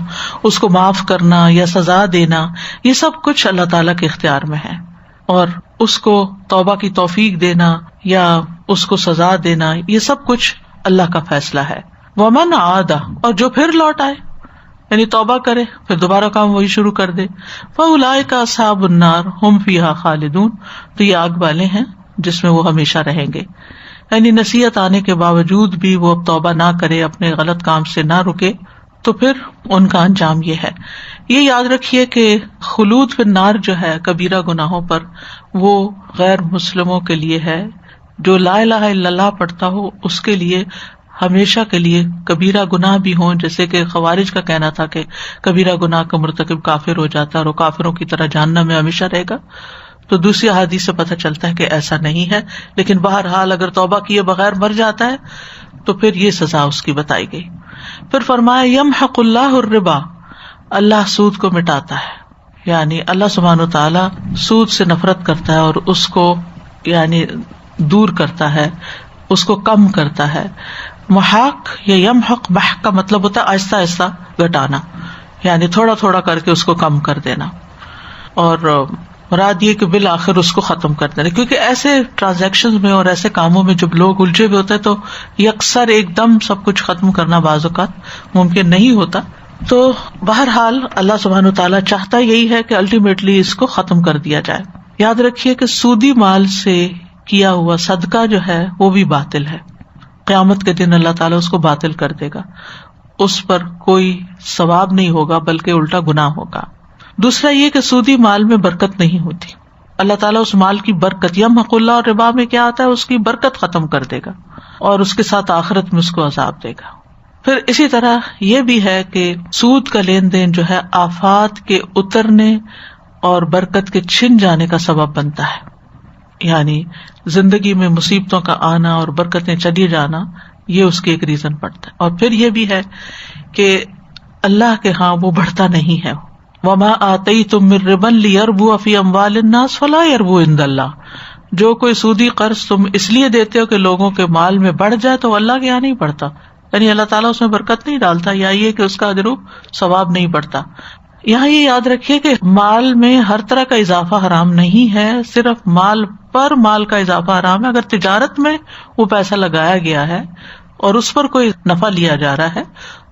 اس کو معاف کرنا یا سزا دینا، یہ سب کچھ اللہ تعالیٰ کے اختیار میں ہے، اور اس کو توبہ کی توفیق دینا یا اس کو سزا دینا یہ سب کچھ اللہ کا فیصلہ ہے۔ وَمَنْ عَادَ، اور جو پھر لوٹ آئے، یعنی توبہ کرے پھر دوبارہ کام وہی شروع کر دے. فَأُولَٰئِکَ أَصْحَابُ النَّارِ هُمْ فِيهَا خَالِدُونَ، تو یہ آگ والے ہیں جس میں وہ ہمیشہ رہیں گے. یعنی نصیحت آنے کے باوجود بھی وہ اب توبہ نہ کرے، اپنے غلط کام سے نہ رکے، تو پھر ان کا انجام یہ ہے. یہ یاد رکھیے کہ خلود فی النار جو ہے کبیرہ گناہوں پر، وہ غیر مسلموں کے لیے ہے. جو لا الہ الا اللہ پڑھتا ہو اس کے لیے ہمیشہ کے لیے کبیرہ گناہ بھی ہوں، جیسے کہ خوارج کا کہنا تھا کہ کبیرہ گناہ کا مرتکب کافر ہو جاتا ہے اور وہ کافروں کی طرح جہنم میں ہمیشہ رہے گا. تو دوسری احادیث سے پتہ چلتا ہے کہ ایسا نہیں ہے، لیکن بہرحال اگر توبہ کیے بغیر مر جاتا ہے تو پھر یہ سزا اس کی بتائی گئی. پھر فرمایا یمحق اللہ الربا، اللہ سود کو مٹاتا ہے، یعنی اللہ سبحانہ و تعالی سود سے نفرت کرتا ہے اور اس کو یعنی دور کرتا ہے، اس کو کم کرتا ہے. محاق یا یمحق، محق کا مطلب ہوتا ہے آہستہ آہستہ گھٹانا، یعنی تھوڑا تھوڑا کر کے اس کو کم کر دینا، اور مراد یہ کہ بالآخر اس کو ختم کر دینا. کیونکہ ایسے ٹرانزیکشن میں اور ایسے کاموں میں جب لوگ الجھے ہوئے ہوتے ہیں تو یکسر ایک دم سب کچھ ختم کرنا بعض اوقات ممکن نہیں ہوتا. تو بہرحال اللہ سبحانہ وتعالیٰ چاہتا یہی ہے کہ الٹیمیٹلی اس کو ختم کر دیا جائے. یاد رکھیے کہ سودی مال سے کیا ہوا صدقہ جو ہے وہ بھی باطل ہے. قیامت کے دن اللہ تعالیٰ اس کو باطل کر دے گا، اس پر کوئی ثواب نہیں ہوگا بلکہ الٹا گناہ ہوگا. دوسرا یہ کہ سودی مال میں برکت نہیں ہوتی. اللہ تعالیٰ اس مال کی برکت، یمحق اللہ اور ربا میں کیا آتا ہے، اس کی برکت ختم کر دے گا اور اس کے ساتھ آخرت میں اس کو عذاب دے گا. پھر اسی طرح یہ بھی ہے کہ سود کا لین دین جو ہے آفات کے اترنے اور برکت کے چھن جانے کا سبب بنتا ہے. یعنی زندگی میں مصیبتوں کا آنا اور برکتیں چلی جانا، یہ اس کی ایک ریزن پڑتا ہے. اور پھر یہ بھی ہے کہ اللہ کے ہاں وہ بڑھتا نہیں ہے. وما آتیتم من ربا لیربو فی اموال الناس فلا یربو عند اللہ، جو کوئی سودی قرض تم اس لیے دیتے ہو کہ لوگوں کے مال میں بڑھ جائے تو اللہ کے یہاں نہیں بڑھتا، یعنی اللہ تعالیٰ اس میں برکت نہیں ڈالتا، یا یہ کہ اس کا اجر و ثواب نہیں بڑھتا. یہاں یہ یاد رکھیے کہ مال میں ہر طرح کا اضافہ حرام نہیں ہے، صرف مال پر مال کا اضافہ حرام ہے. اگر تجارت میں وہ پیسہ لگایا گیا ہے اور اس پر کوئی نفع لیا جا رہا ہے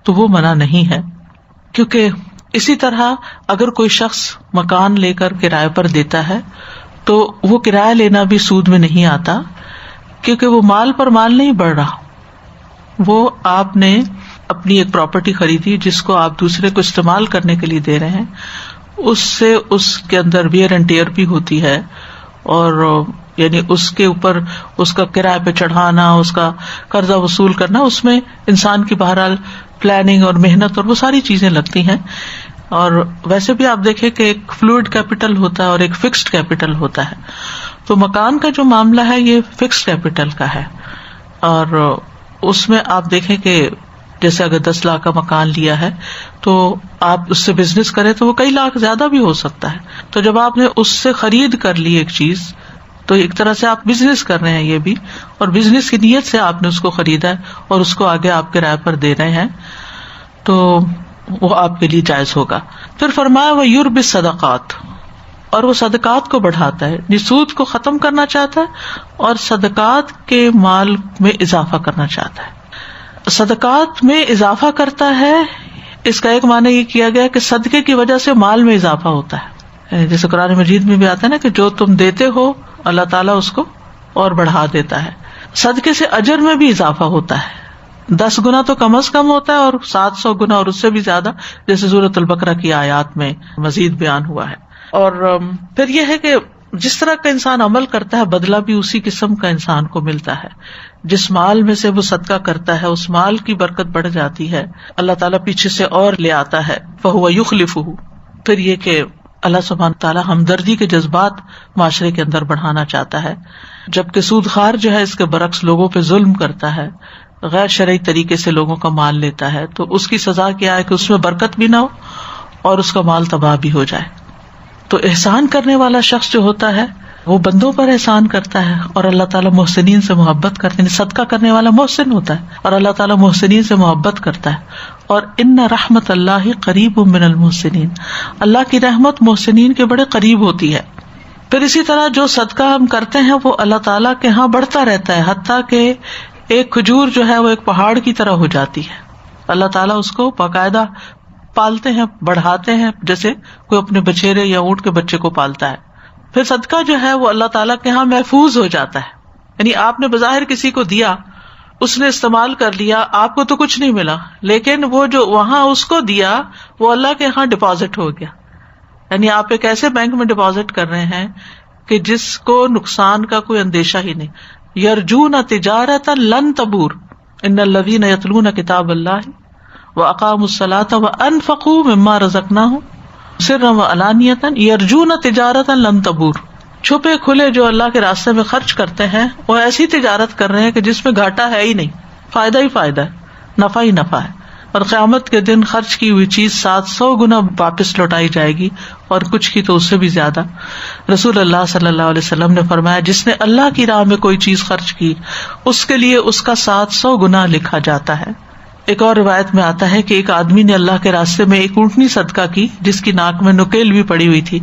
تو وہ منع نہیں ہے. کیونکہ اسی طرح اگر کوئی شخص مکان لے کر کرائے پر دیتا ہے تو وہ کرایہ لینا بھی سود میں نہیں آتا، کیونکہ وہ مال پر مال نہیں بڑھ رہا. وہ آپ نے اپنی ایک پراپرٹی خریدی جس کو آپ دوسرے کو استعمال کرنے کے لیے دے رہے ہیں، اس سے اس کے اندر ویئر اینڈ ٹیئر بھی ہوتی ہے، اور یعنی اس کے اوپر اس کا کرایہ پہ چڑھانا، اس کا قرضہ وصول کرنا، اس میں انسان کی بہرحال پلاننگ اور محنت اور وہ ساری چیزیں لگتی ہیں. اور ویسے بھی آپ دیکھیں کہ ایک فلوئڈ کیپٹل ہوتا ہے اور ایک فکسڈ کیپٹل ہوتا ہے. تو مکان کا جو معاملہ ہے یہ فکسڈ کیپٹل کا ہے، اور اس میں آپ دیکھیں کہ جیسے اگر 10 لاکھ کا مکان لیا ہے تو آپ اس سے بزنس کریں تو وہ کئی لاکھ زیادہ بھی ہو سکتا ہے. تو جب آپ نے اس سے خرید کر لی ایک چیز تو ایک طرح سے آپ بزنس کر رہے ہیں یہ بھی، اور بزنس کی نیت سے آپ نے اس کو خریدا ہے اور اس کو آگے آپ کرائے پر دے رہے ہیں، تو وہ آپ کے لیے جائز ہوگا. پھر فرمایا وَيُرْبِ الصَّدَقَاتِ، اور وہ صدقات کو بڑھاتا ہے، سود کو ختم کرنا چاہتا ہے اور صدقات کے مال میں اضافہ کرنا چاہتا ہے. صدقات میں اضافہ کرتا ہے، اس کا ایک معنی یہ کیا گیا کہ صدقے کی وجہ سے مال میں اضافہ ہوتا ہے. جیسے قرآن مجید میں بھی آتا ہے نا کہ جو تم دیتے ہو اللہ تعالیٰ اس کو اور بڑھا دیتا ہے. صدقے سے اجر میں بھی اضافہ ہوتا ہے، 10 گنا تو کم از کم ہوتا ہے اور 700 گنا اور اس سے بھی زیادہ، جیسے سورۃ البقرہ کی آیات میں مزید بیان ہوا ہے. اور پھر یہ ہے کہ جس طرح کا انسان عمل کرتا ہے بدلہ بھی اسی قسم کا انسان کو ملتا ہے. جس مال میں سے وہ صدقہ کرتا ہے اس مال کی برکت بڑھ جاتی ہے، اللہ تعالیٰ پیچھے سے اور لے آتا ہے. فَهُوَ يُخْلِفُهُ. پھر یہ کہ اللہ سبحانہ تعالیٰ ہمدردی کے جذبات معاشرے کے اندر بڑھانا چاہتا ہے، جبکہ سود خوار جو ہے اس کے برعکس لوگوں پہ ظلم کرتا ہے، غیر شرعی طریقے سے لوگوں کا مال لیتا ہے. تو اس کی سزا کیا ہے کہ اس میں برکت بھی نہ ہو اور اس کا مال تباہ بھی ہو جائے. تو احسان کرنے والا شخص جو ہوتا ہے وہ بندوں پر احسان کرتا ہے، اور اللہ تعالیٰ محسنین سے محبت کرتے ہیں. صدقہ کرنے والا محسن ہوتا ہے اور اللہ تعالیٰ محسنین سے محبت کرتا ہے. اور ان رحمت اللہ قریب من المحسنین، اللہ کی رحمت محسنین کے بڑے قریب ہوتی ہے. پھر اسی طرح جو صدقہ ہم کرتے ہیں وہ اللہ تعالیٰ کے ہاں بڑھتا رہتا ہے، حتیٰ کہ ایک کھجور جو ہے وہ ایک پہاڑ کی طرح ہو جاتی ہے. اللہ تعالیٰ اس کو باقاعدہ پالتے ہیں، بڑھاتے ہیں، جیسے کوئی اپنے بچھیرے یا اونٹ کے بچے کو پالتا ہے. پھر صدقہ جو ہے وہ اللہ تعالیٰ کے ہاں محفوظ ہو جاتا ہے. یعنی آپ نے بظاہر کسی کو دیا، اس نے استعمال کر لیا، آپ کو تو کچھ نہیں ملا، لیکن وہ جو وہاں اس کو دیا وہ اللہ کے ہاں ڈپازٹ ہو گیا. یعنی آپ ایک ایسے بینک میں ڈپازٹ کر رہے ہیں کہ جس کو نقصان کا کوئی اندیشہ ہی نہیں. یرجون تجارتا لن تبور ان الذین یتلون کتاب اللہ واقاموا الصلاۃ وانفقوا مما رزقناہم سرا وعلانیۃ یرجون تجارتا لن تبور. چھپے کھلے جو اللہ کے راستے میں خرچ کرتے ہیں وہ ایسی تجارت کر رہے ہیں کہ جس میں گھاٹا ہے ہی نہیں، فائدہ ہی فائدہ ہے، نفع ہی نفع ہے. اور قیامت کے دن خرچ کی ہوئی چیز 700 گنا واپس لوٹائی جائے گی، اور کچھ کی تو اس سے بھی زیادہ. رسول اللہ صلی اللہ علیہ وسلم نے فرمایا جس نے اللہ کی راہ میں کوئی چیز خرچ کی اس کے لیے اس کا 700 گنا لکھا جاتا ہے. ایک اور روایت میں آتا ہے کہ ایک آدمی نے اللہ کے راستے میں ایک اونٹنی صدقہ کی جس کی ناک میں نکیل بھی پڑی ہوئی تھی،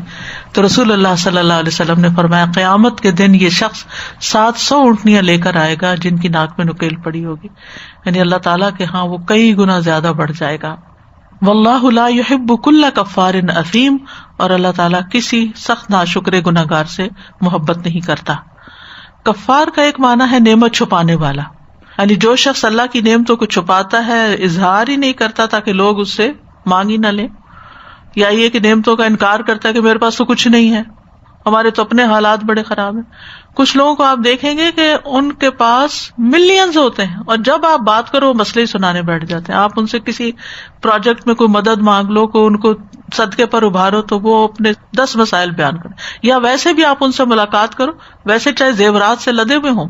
تو رسول اللہ صلی اللہ علیہ وسلم نے فرمایا قیامت کے دن یہ شخص 700 اونٹنیاں لے کر آئے گا جن کی ناک میں نکیل پڑی ہوگی. یعنی اللہ تعالیٰ کے ہاں وہ کئی گنا زیادہ بڑھ جائے گا. واللہ لا يحب كل کفار اثیم، اور اللہ تعالیٰ کسی سخت ناشکر گناہگار سے محبت نہیں کرتا. کفار کا ایک معنی ہے نعمت چھپانے والا، یعنی جو شخص اللہ کی نعمتوں کو چھپاتا ہے، اظہار ہی نہیں کرتا تاکہ لوگ اس سے مانگ ہی نہ لیں، یا یہ کہ نعمتوں کا انکار کرتا ہے کہ میرے پاس تو کچھ نہیں ہے، ہمارے تو اپنے حالات بڑے خراب ہیں. کچھ لوگوں کو آپ دیکھیں گے کہ ان کے پاس ملینز ہوتے ہیں، اور جب آپ بات کرو وہ مسئلے سنانے بیٹھ جاتے ہیں. آپ ان سے کسی پروجیکٹ میں کوئی مدد مانگ لو، ان کو صدقے پر ابھارو تو وہ اپنے 10 مسائل بیان کریں، یا ویسے بھی آپ ان سے ملاقات کرو، ویسے چاہے زیورات سے لدے ہوئے ہوں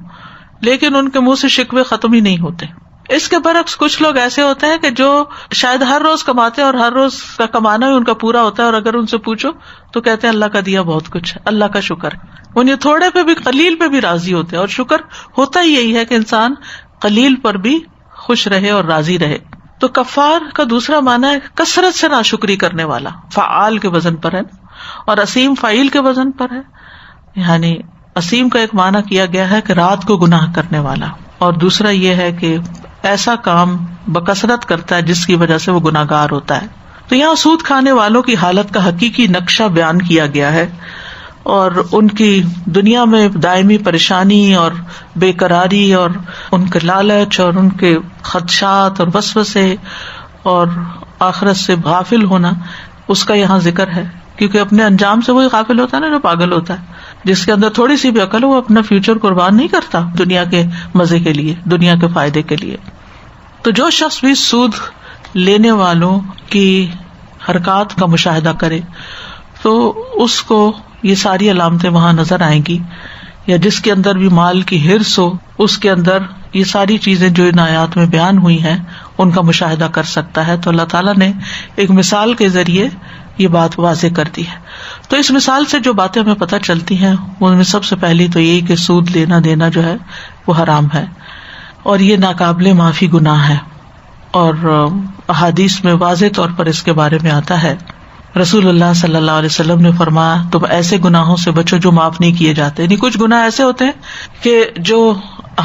لیکن ان کے منہ سے شکوے ختم ہی نہیں ہوتے. اس کے برعکس کچھ لوگ ایسے ہوتے ہیں کہ جو شاید ہر روز کماتے ہیں اور ہر روز کا کمانا بھی ان کا پورا ہوتا ہے، اور اگر ان سے پوچھو تو کہتے ہیں اللہ کا دیا بہت کچھ ہے، اللہ کا شکر ہے. انہیں تھوڑے پہ بھی، قلیل پہ بھی راضی ہوتے ہیں، اور شکر ہوتا ہی یہی ہے کہ انسان قلیل پر بھی خوش رہے اور راضی رہے. تو کفار کا دوسرا معنی ہے کثرت سے ناشکری کرنے والا، فعال کے وزن پر ہے، اور اسیم فعیل کے وزن پر ہے. یعنی اسیم کا ایک معنی کیا گیا ہے کہ رات کو گناہ کرنے والا، اور دوسرا یہ ہے کہ ایسا کام بکثرت کرتا ہے جس کی وجہ سے وہ گناہگار ہوتا ہے. تو یہاں سود کھانے والوں کی حالت کا حقیقی نقشہ بیان کیا گیا ہے، اور ان کی دنیا میں دائمی پریشانی اور بے قراری اور ان کے لالچ اور ان کے خدشات اور وسوسے اور آخرت سے غافل ہونا، اس کا یہاں ذکر ہے. کیونکہ اپنے انجام سے وہی غافل ہوتا ہے نا جو پاگل ہوتا ہے، جس کے اندر تھوڑی سی بھی عقل ہو، وہ اپنا فیوچر قربان نہیں کرتا دنیا کے مزے کے لیے، دنیا کے فائدے کے لیے. تو جو شخص بھی سود لینے والوں کی حرکات کا مشاہدہ کرے تو اس کو یہ ساری علامتیں وہاں نظر آئیں گی، یا جس کے اندر بھی مال کی حرص ہو اس کے اندر یہ ساری چیزیں جو ان آیات میں بیان ہوئی ہیں ان کا مشاہدہ کر سکتا ہے. تو اللہ تعالیٰ نے ایک مثال کے ذریعے یہ بات واضح کر دی ہے. تو اس مثال سے جو باتیں ہمیں پتہ چلتی ہیں ان میں سب سے پہلی تو یہی کہ سود لینا دینا جو ہے وہ حرام ہے، اور یہ ناقابل معافی گناہ ہے. اور احادیث میں واضح طور پر اس کے بارے میں آتا ہے. رسول اللہ صلی اللہ علیہ وسلم نے فرمایا تم ایسے گناہوں سے بچو جو معاف نہیں کیے جاتے. یعنی کچھ گناہ ایسے ہوتے ہیں کہ جو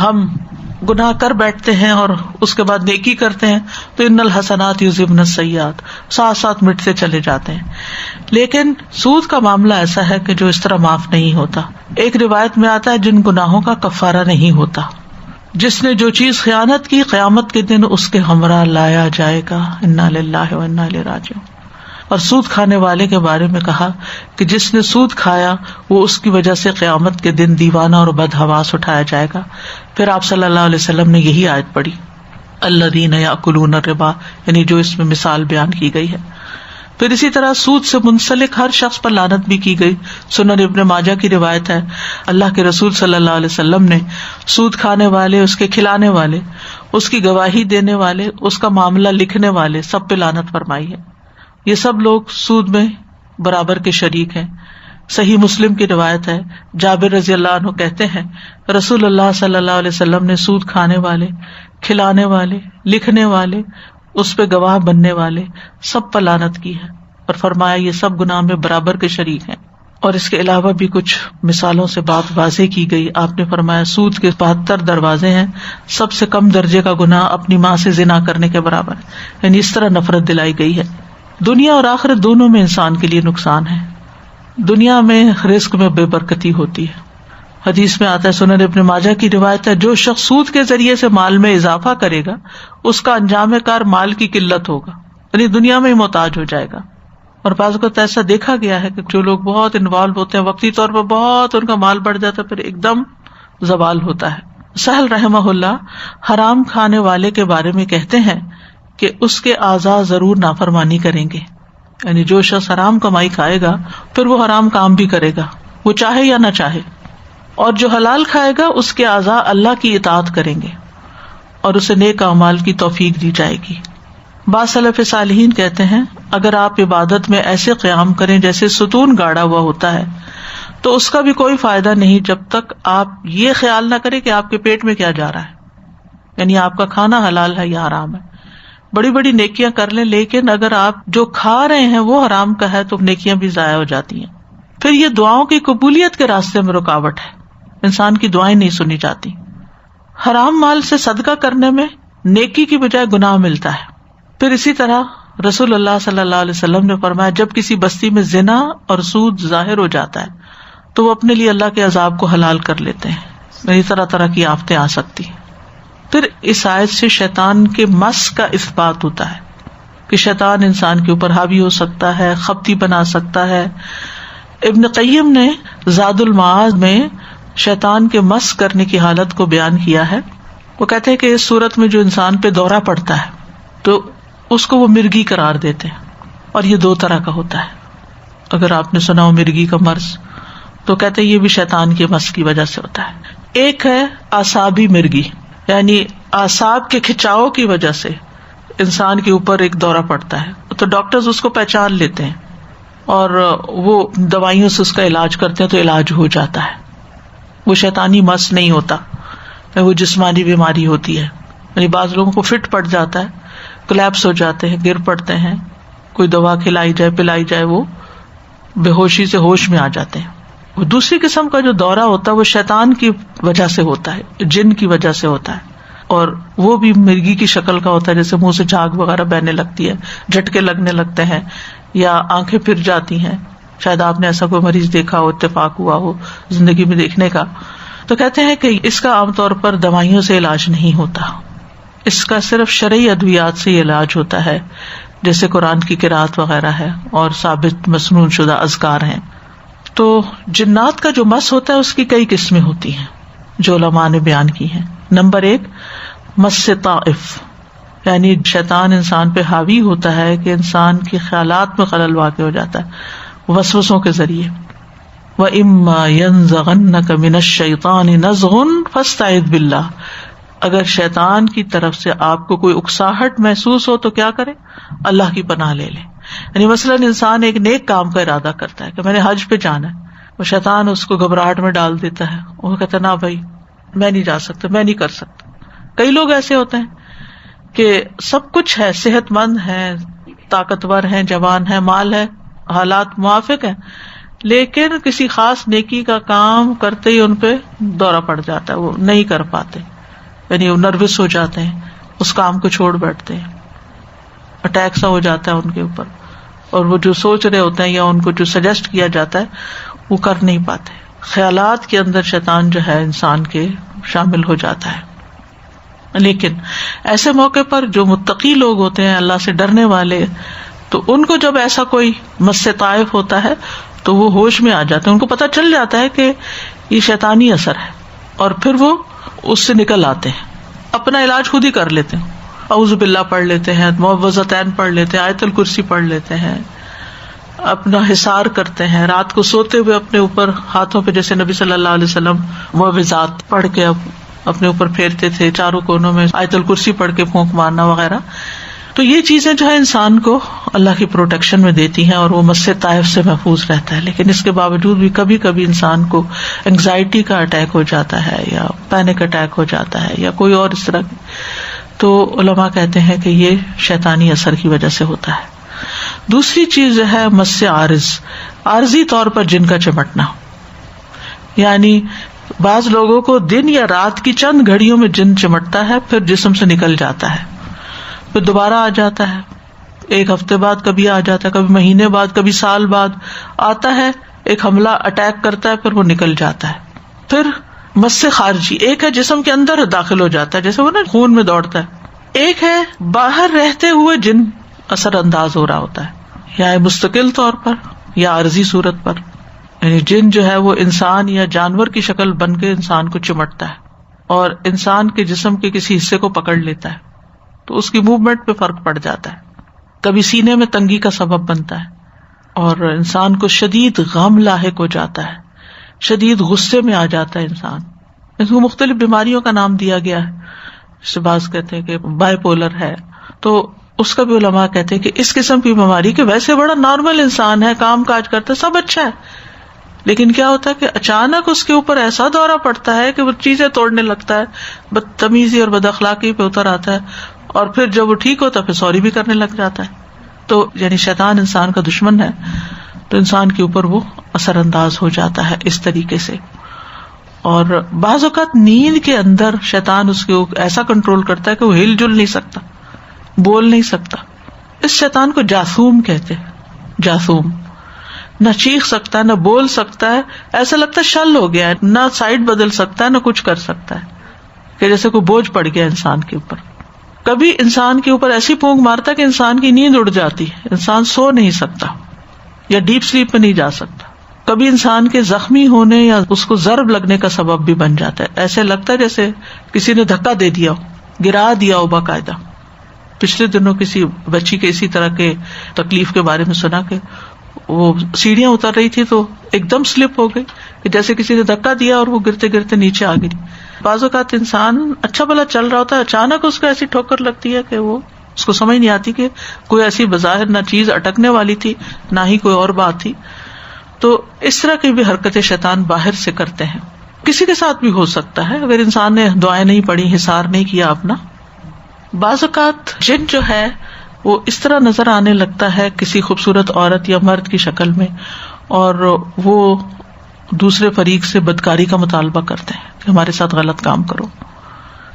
ہم گناہ کر بیٹھتے ہیں اور اس کے بعد نیکی کرتے ہیں تو ان الحسنات یذہبن السیئات، ساتھ ساتھ مٹتے چلے جاتے ہیں. لیکن سود کا معاملہ ایسا ہے کہ جو اس طرح معاف نہیں ہوتا. ایک روایت میں آتا ہے جن گناہوں کا کفارہ نہیں ہوتا. جس نے جو چیز خیانت کی قیامت کے دن اس کے ہمراہ لایا جائے گا. انا للہ و انا الیہ راجعون. اور سود کھانے والے کے بارے میں کہا کہ جس نے سود کھایا وہ اس کی وجہ سے قیامت کے دن دیوانہ اور بدحواس اٹھایا جائے گا. پھر آپ صلی اللہ علیہ وسلم نے یہی آیت پڑھی الذین یأکلون الربا، یعنی جو اس میں مثال بیان کی گئی ہے. پھر اسی طرح سود سے منسلک ہر شخص پر لعنت بھی کی گئی. سنن ابن ماجہ کی روایت ہے اللہ کے رسول صلی اللہ علیہ وسلم نے سود کھانے والے، اس کے کھلانے والے، اس کی گواہی دینے والے، اس کا معاملہ لکھنے والے سب پہ لعنت فرمائی ہے. یہ سب لوگ سود میں برابر کے شریک ہیں. صحیح مسلم کی روایت ہے جابر رضی اللہ عنہ کہتے ہیں رسول اللہ صلی اللہ علیہ وسلم نے سود کھانے والے، کھلانے والے، لکھنے والے، اس پہ گواہ بننے والے سب پر لعنت کی ہے، اور فرمایا یہ سب گناہ میں برابر کے شریک ہیں. اور اس کے علاوہ بھی کچھ مثالوں سے بات واضح کی گئی. آپ نے فرمایا سود کے 72 دروازے ہیں، سب سے کم درجے کا گناہ اپنی ماں سے زنا کرنے کے برابر ہے. یعنی اس طرح نفرت دلائی گئی ہے. دنیا اور آخرت دونوں میں انسان کے لیے نقصان ہے. دنیا میں رزق میں بے برکتی ہوتی ہے. حدیث میں آتا ہے، سنن ابن ماجہ کی روایت ہے، جو شخص سود کے ذریعے سے مال میں اضافہ کرے گا اس کا انجام کار مال کی قلت ہوگا، یعنی دنیا میں ہی محتاج ہو جائے گا. اور بعض اوقات ایسا دیکھا گیا ہے کہ جو لوگ بہت انوالو ہوتے ہیں، وقتی طور پر بہت ان کا مال بڑھ جاتا ہے، پھر ایک دم زوال ہوتا ہے. سہل رحمہ اللہ حرام کھانے والے کے بارے میں کہتے ہیں کہ اس کے اعضاء ضرور نافرمانی کریں گے، یعنی جو شخص حرام کمائی کھائے گا پھر وہ حرام کام بھی کرے گا، وہ چاہے یا نہ چاہے. اور جو حلال کھائے گا اس کے اعضاء اللہ کی اطاعت کریں گے اور اسے نیک اعمال کی توفیق دی جائے گی. بعض سلف صالحین کہتے ہیں اگر آپ عبادت میں ایسے قیام کریں جیسے ستون گاڑا ہوا ہوتا ہے تو اس کا بھی کوئی فائدہ نہیں جب تک آپ یہ خیال نہ کریں کہ آپ کے پیٹ میں کیا جا رہا ہے، یعنی آپ کا کھانا حلال ہے یا حرام ہے. بڑی بڑی نیکیاں کر لیں لیکن اگر آپ جو کھا رہے ہیں وہ حرام کا ہے تو نیکیاں بھی ضائع ہو جاتی ہیں. پھر یہ دعاؤں کی قبولیت کے راستے میں رکاوٹ ہے، انسان کی دعائیں نہیں سنی جاتی. حرام مال سے صدقہ کرنے میں نیکی کی بجائے گناہ ملتا ہے. پھر اسی طرح رسول اللہ صلی اللہ علیہ وسلم نے فرمایا جب کسی بستی میں زنا اور سود ظاہر ہو جاتا ہے تو وہ اپنے لیے اللہ کے عذاب کو حلال کر لیتے ہیں، یعنی طرح طرح کی آفتیں آ سکتی ہیں. پھر اس آیت سے شیطان کے مس کا اثبات ہوتا ہے کہ شیطان انسان کے اوپر حاوی ہو سکتا ہے، خپتی بنا سکتا ہے. ابن قیم نے زاد المعاد میں شیطان کے مس کرنے کی حالت کو بیان کیا ہے. وہ کہتے ہیں کہ اس صورت میں جو انسان پہ دورہ پڑتا ہے تو اس کو وہ مرگی قرار دیتے ہیں، اور یہ دو طرح کا ہوتا ہے. اگر آپ نے سنا ہو مرگی کا مرض تو کہتے ہیں یہ بھی شیطان کے مس کی وجہ سے ہوتا ہے. ایک ہے اعصابی مرگی، یعنی اعصاب کے کھچاؤ کی وجہ سے انسان کے اوپر ایک دورہ پڑتا ہے تو ڈاکٹرز اس کو پہچان لیتے ہیں اور وہ دوائیوں سے اس کا علاج کرتے ہیں تو علاج ہو جاتا ہے. وہ شیطانی مس نہیں ہوتا، وہ جسمانی بیماری ہوتی ہے. یعنی بعض لوگوں کو فٹ پڑ جاتا ہے، کولیپس ہو جاتے ہیں، گر پڑتے ہیں، کوئی دوا کھلائی جائے پلائی جائے وہ بے ہوشی سے ہوش میں آ جاتے ہیں. وہ دوسری قسم کا جو دورہ ہوتا ہے وہ شیطان کی وجہ سے ہوتا ہے، جن کی وجہ سے ہوتا ہے، اور وہ بھی مرغی کی شکل کا ہوتا ہے، جیسے منہ سے جھاگ وغیرہ بہنے لگتی ہے، جھٹکے لگنے لگتے ہیں یا آنکھیں پھر جاتی ہیں. شاید آپ نے ایسا کوئی مریض دیکھا ہو، اتفاق ہوا ہو زندگی میں دیکھنے کا. تو کہتے ہیں کہ اس کا عام طور پر دوائیوں سے علاج نہیں ہوتا، اس کا صرف شرعی ادویات سے علاج ہوتا ہے، جیسے قرآن کی قرات وغیرہ ہے اور ثابت مسنون شدہ اذکار ہیں. تو جنات کا جو مس ہوتا ہے اس کی کئی قسمیں ہوتی ہیں جو علماء نے بیان کی ہیں. نمبر 1 مس طائف، یعنی شیطان انسان پہ حاوی ہوتا ہے کہ انسان کے خیالات میں خلل واقع ہو جاتا ہے وسوسوں کے ذریعے. وَإِمَّا يَنزَغَنَّكَ مِنَ الشَّيْطَانِ نَزْغٌ فَاسْتَعِذْ بِاللَّهِ، اگر شیطان کی طرف سے آپ کو کوئی اکساہٹ محسوس ہو تو کیا کرے؟ اللہ کی پناہ لے لیں. یعنی مثلاً انسان ایک نیک کام کا ارادہ کرتا ہے کہ میں نے حج پہ جانا ہے، وہ شیطان اس کو گھبراہٹ میں ڈال دیتا ہے، وہ کہتا ہے نا بھائی میں نہیں جا سکتا، میں نہیں کر سکتا. کئی لوگ ایسے ہوتے ہیں کہ سب کچھ ہے، صحت مند ہیں، طاقتور ہیں، جوان ہیں، مال ہے، حالات موافق ہیں، لیکن کسی خاص نیکی کا کام کرتے ہی ان پہ دورہ پڑ جاتا ہے، وہ نہیں کر پاتے، یعنی وہ نروس ہو جاتے ہیں، اس کام کو چھوڑ بیٹھتے ہیں، اٹیک سا ہو جاتا ہے ان کے اوپر، اور وہ جو سوچ رہے ہوتے ہیں یا ان کو جو سجیسٹ کیا جاتا ہے وہ کر نہیں پاتے. خیالات کے اندر شیطان جو ہے انسان کے شامل ہو جاتا ہے. لیکن ایسے موقع پر جو متقی لوگ ہوتے ہیں، اللہ سے ڈرنے والے، تو ان کو جب ایسا کوئی مس طائف ہوتا ہے تو وہ ہوش میں آ جاتے ہیں، ان کو پتہ چل جاتا ہے کہ یہ شیطانی اثر ہے، اور پھر وہ اس سے نکل آتے ہیں، اپنا علاج خود ہی کر لیتے ہیں. اعوذ باللہ پڑھ لیتے ہیں، معوذتین پڑھ لیتے ہیں، آیت الکرسی پڑھ لیتے ہیں، اپنا حصار کرتے ہیں، رات کو سوتے ہوئے اپنے اوپر ہاتھوں پہ جیسے نبی صلی اللہ علیہ وسلم معوذات پڑھ کے اپنے اوپر پھیرتے تھے، چاروں کونوں میں آیت الکرسی پڑھ کے پھونک مارنا وغیرہ. تو یہ چیزیں جو ہے انسان کو اللہ کی پروٹیکشن میں دیتی ہیں اور وہ مس طائف سے محفوظ رہتا ہے. لیکن اس کے باوجود بھی کبھی کبھی انسان کو انگزائٹی کا اٹیک ہو جاتا ہے یا پینک اٹیک ہو جاتا ہے یا کوئی اور اس طرح، تو علماء کہتے ہیں کہ یہ شیطانی اثر کی وجہ سے ہوتا ہے. دوسری چیز ہے مس عارضی طور پر جن کا چمٹنا، یعنی بعض لوگوں کو دن یا رات کی چند گھڑیوں میں جن چمٹتا ہے، پھر جسم سے نکل جاتا ہے، پھر دوبارہ آ جاتا ہے، ایک ہفتے بعد کبھی آ جاتا ہے, کبھی مہینے بعد, کبھی سال بعد آتا ہے, ایک حملہ اٹیک کرتا ہے, پھر وہ نکل جاتا ہے. پھر مس خارجی, ایک ہے جسم کے اندر داخل ہو جاتا ہے, جیسے وہ نا خون میں دوڑتا ہے. ایک ہے باہر رہتے ہوئے جن اثر انداز ہو رہا ہوتا ہے, یا مستقل طور پر یا عارضی صورت پر. یعنی جن جو ہے وہ انسان یا جانور کی شکل بن کے انسان کو چمٹتا ہے اور انسان کے جسم کے کسی حصے کو پکڑ لیتا ہے, تو اس کی موومنٹ پہ فرق پڑ جاتا ہے. کبھی سینے میں تنگی کا سبب بنتا ہے اور انسان کو شدید غم لاحق ہو جاتا ہے, شدید غصے میں آ جاتا ہے انسان. اس کو مختلف بیماریوں کا نام دیا گیا ہے, جیسے بعض کہتے ہیں کہ بائی پولر ہے, تو اس کا بھی علماء کہتے ہیں کہ اس قسم کی بیماری کہ ویسے بڑا نارمل انسان ہے, کام کاج کرتا ہے, سب اچھا ہے, لیکن کیا ہوتا ہے کہ اچانک اس کے اوپر ایسا دورہ پڑتا ہے کہ وہ چیزیں توڑنے لگتا ہے, بدتمیزی اور بد اخلاقی پہ اتر آتا ہے, اور پھر جب وہ ٹھیک ہوتا ہے پھر سوری بھی کرنے لگ جاتا ہے. تو یعنی شیطان انسان کا دشمن ہے, تو انسان کے اوپر وہ اثر انداز ہو جاتا ہے اس طریقے سے. اور بعض اوقات نیند کے اندر شیطان اس کے ایسا کنٹرول کرتا ہے کہ وہ ہل جل نہیں سکتا, بول نہیں سکتا. اس شیطان کو جاثوم کہتے ہیں. جاثوم نہ چیخ سکتا ہے, نہ بول سکتا ہے, ایسا لگتا ہے شل ہو گیا ہے, نہ سائڈ بدل سکتا ہے, نہ کچھ کر سکتا ہے, کہ جیسے کوئی بوجھ پڑ گیا انسان کے اوپر. کبھی انسان کے اوپر ایسی پونک مارتا ہے کہ انسان کی نیند اڑ جاتی ہے, انسان سو نہیں سکتا یا ڈیپ سلیپ میں نہیں جا سکتا. کبھی انسان کے زخمی ہونے یا اس کو ضرب لگنے کا سبب بھی بن جاتا ہے. ایسے لگتا ہے جیسے کسی نے دھکا دے دیا ہو, گرا دیا ہو باقاعدہ. پچھلے دنوں کسی بچی کے اسی طرح کے تکلیف کے بارے میں سنا کہ وہ سیڑھیاں اتر رہی تھی تو ایک دم سلپ ہو گئی, کہ جیسے کسی نے دھکا دیا اور وہ گرتے گرتے نیچے آ گئی. بعض اوقات انسان اچھا بھلا چل رہا ہوتا ہے, اچانک اس کو ایسی ٹھوکر لگتی ہے کہ وہ اس کو سمجھ نہیں آتی کہ کوئی ایسی بظاہر نہ چیز اٹکنے والی تھی, نہ ہی کوئی اور بات تھی. تو اس طرح کی بھی حرکتیں شیطان باہر سے کرتے ہیں. کسی کے ساتھ بھی ہو سکتا ہے اگر انسان نے دعائیں نہیں پڑھی, حصار نہیں کیا اپنا. بعض اوقات جن جو ہے وہ اس طرح نظر آنے لگتا ہے کسی خوبصورت عورت یا مرد کی شکل میں, اور وہ دوسرے فریق سے بدکاری کا مطالبہ کرتے ہیں کہ ہمارے ساتھ غلط کام کرو.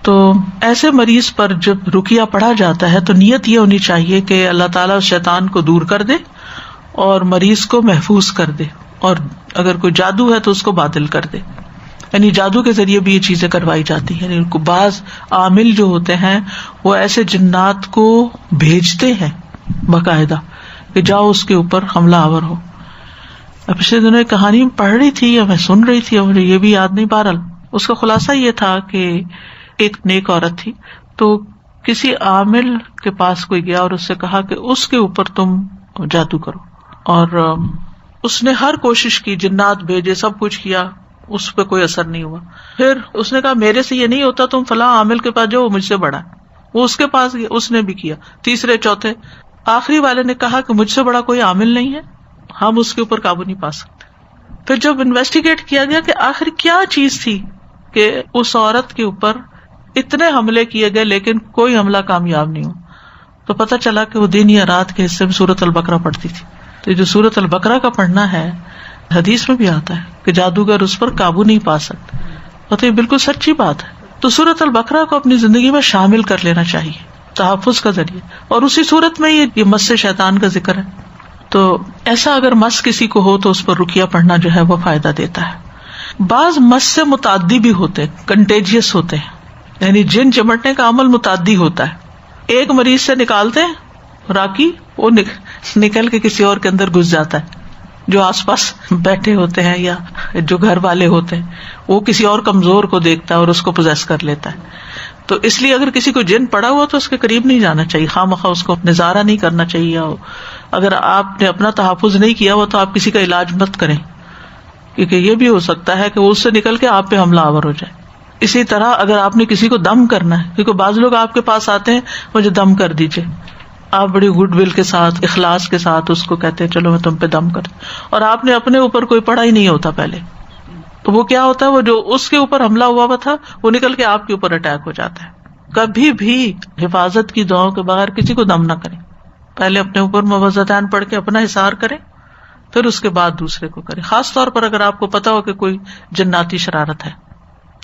تو ایسے مریض پر جب رقیہ پڑھا جاتا ہے تو نیت یہ ہونی چاہیے کہ اللہ تعالیٰ شیطان کو دور کر دے اور مریض کو محفوظ کر دے, اور اگر کوئی جادو ہے تو اس کو باطل کر دے. یعنی جادو کے ذریعے بھی یہ چیزیں کروائی جاتی ہیں. یعنی بعض عامل جو ہوتے ہیں وہ ایسے جنات کو بھیجتے ہیں باقاعدہ کہ جاؤ اس کے اوپر حملہ آور ہو. پچھلے دنوں ایک کہانی پڑھ رہی تھی یا میں سن رہی تھی, مجھے یہ بھی یاد نہیں. بہرحال اس کا خلاصہ یہ تھا کہ ایک نیک عورت تھی, تو کسی عامل کے پاس کوئی گیا اور اس سے کہا کہ اس کے اوپر تم جادو کرو, اور اس نے ہر کوشش کی, جنات بھیجے, سب کچھ کیا, اس پہ کوئی اثر نہیں ہوا. پھر اس نے کہا میرے سے یہ نہیں ہوتا, تم فلاں عامل کے پاس جاؤ, وہ مجھ سے بڑا ہے. وہ اس کے پاس گیا, اس نے بھی کیا, تیسرے چوتھے, آخری والے نے کہا کہ مجھ سے بڑا کوئی عامل نہیں ہے, ہم اس کے اوپر قابو نہیں پا سکتے. پھر جب انویسٹیگیٹ کیا گیا کہ آخر کیا چیز تھی کہ اس عورت کے اوپر اتنے حملے کیے گئے لیکن کوئی حملہ کامیاب نہیں ہوا, تو پتہ چلا کہ وہ دن یا رات کے حصے میں سورۃ البقرہ پڑھتی تھی. تو جو سورۃ البقرہ کا پڑھنا ہے حدیث میں بھی آتا ہے کہ جادوگر اس پر قابو نہیں پا سکتے, تو یہ بالکل سچی بات ہے. تو سورۃ البقرہ کو اپنی زندگی میں شامل کر لینا چاہیے تحفظ کا ذریعہ, اور اسی صورت میں یہ مس شیطان کا ذکر ہے. تو ایسا اگر مس کسی کو ہو تو اس پر رقیہ پڑھنا جو ہے وہ فائدہ دیتا ہے. بعض مس سے متعدی بھی ہوتے ہیں, کنٹیجیس ہوتے ہیں, یعنی جن چمٹنے کا عمل متعدی ہوتا ہے. ایک مریض سے نکالتے ہیں راکی, وہ نکل کے کسی اور کے اندر گھس جاتا ہے. جو آس پاس بیٹھے ہوتے ہیں یا جو گھر والے ہوتے ہیں وہ کسی اور کمزور کو دیکھتا ہے اور اس کو پوزیس کر لیتا ہے. تو اس لیے اگر کسی کو جن پڑا ہوا تو اس کے قریب نہیں جانا چاہیے, خواہ مخواہ اس کو نظارہ نہیں کرنا چاہیے. اگر آپ نے اپنا تحفظ نہیں کیا ہوا تو آپ کسی کا علاج مت کریں, کیونکہ یہ بھی ہو سکتا ہے کہ وہ اس سے نکل کے آپ پہ حملہ آور ہو جائے. اسی طرح اگر آپ نے کسی کو دم کرنا ہے, کیونکہ بعض لوگ آپ کے پاس آتے ہیں مجھے دم کر دیجیے, آپ بڑی گڈ ول کے ساتھ, اخلاص کے ساتھ اس کو کہتے ہیں چلو میں تم پہ دم کر, اور آپ نے اپنے اوپر کوئی پڑا ہی نہیں ہوتا پہلے, تو وہ کیا ہوتا ہے, وہ جو اس کے اوپر حملہ ہوا ہوا تھا وہ نکل کے آپ کے اوپر اٹیک ہو جاتا ہے. کبھی بھی حفاظت کی دعاؤں کے بغیر کسی کو دم نہ کریں. پہلے اپنے اوپر معوذتین پڑھ کے اپنا حصار کریں, پھر اس کے بعد دوسرے کو کریں. خاص طور پر اگر آپ کو پتا ہو کہ کوئی جناتی شرارت ہے.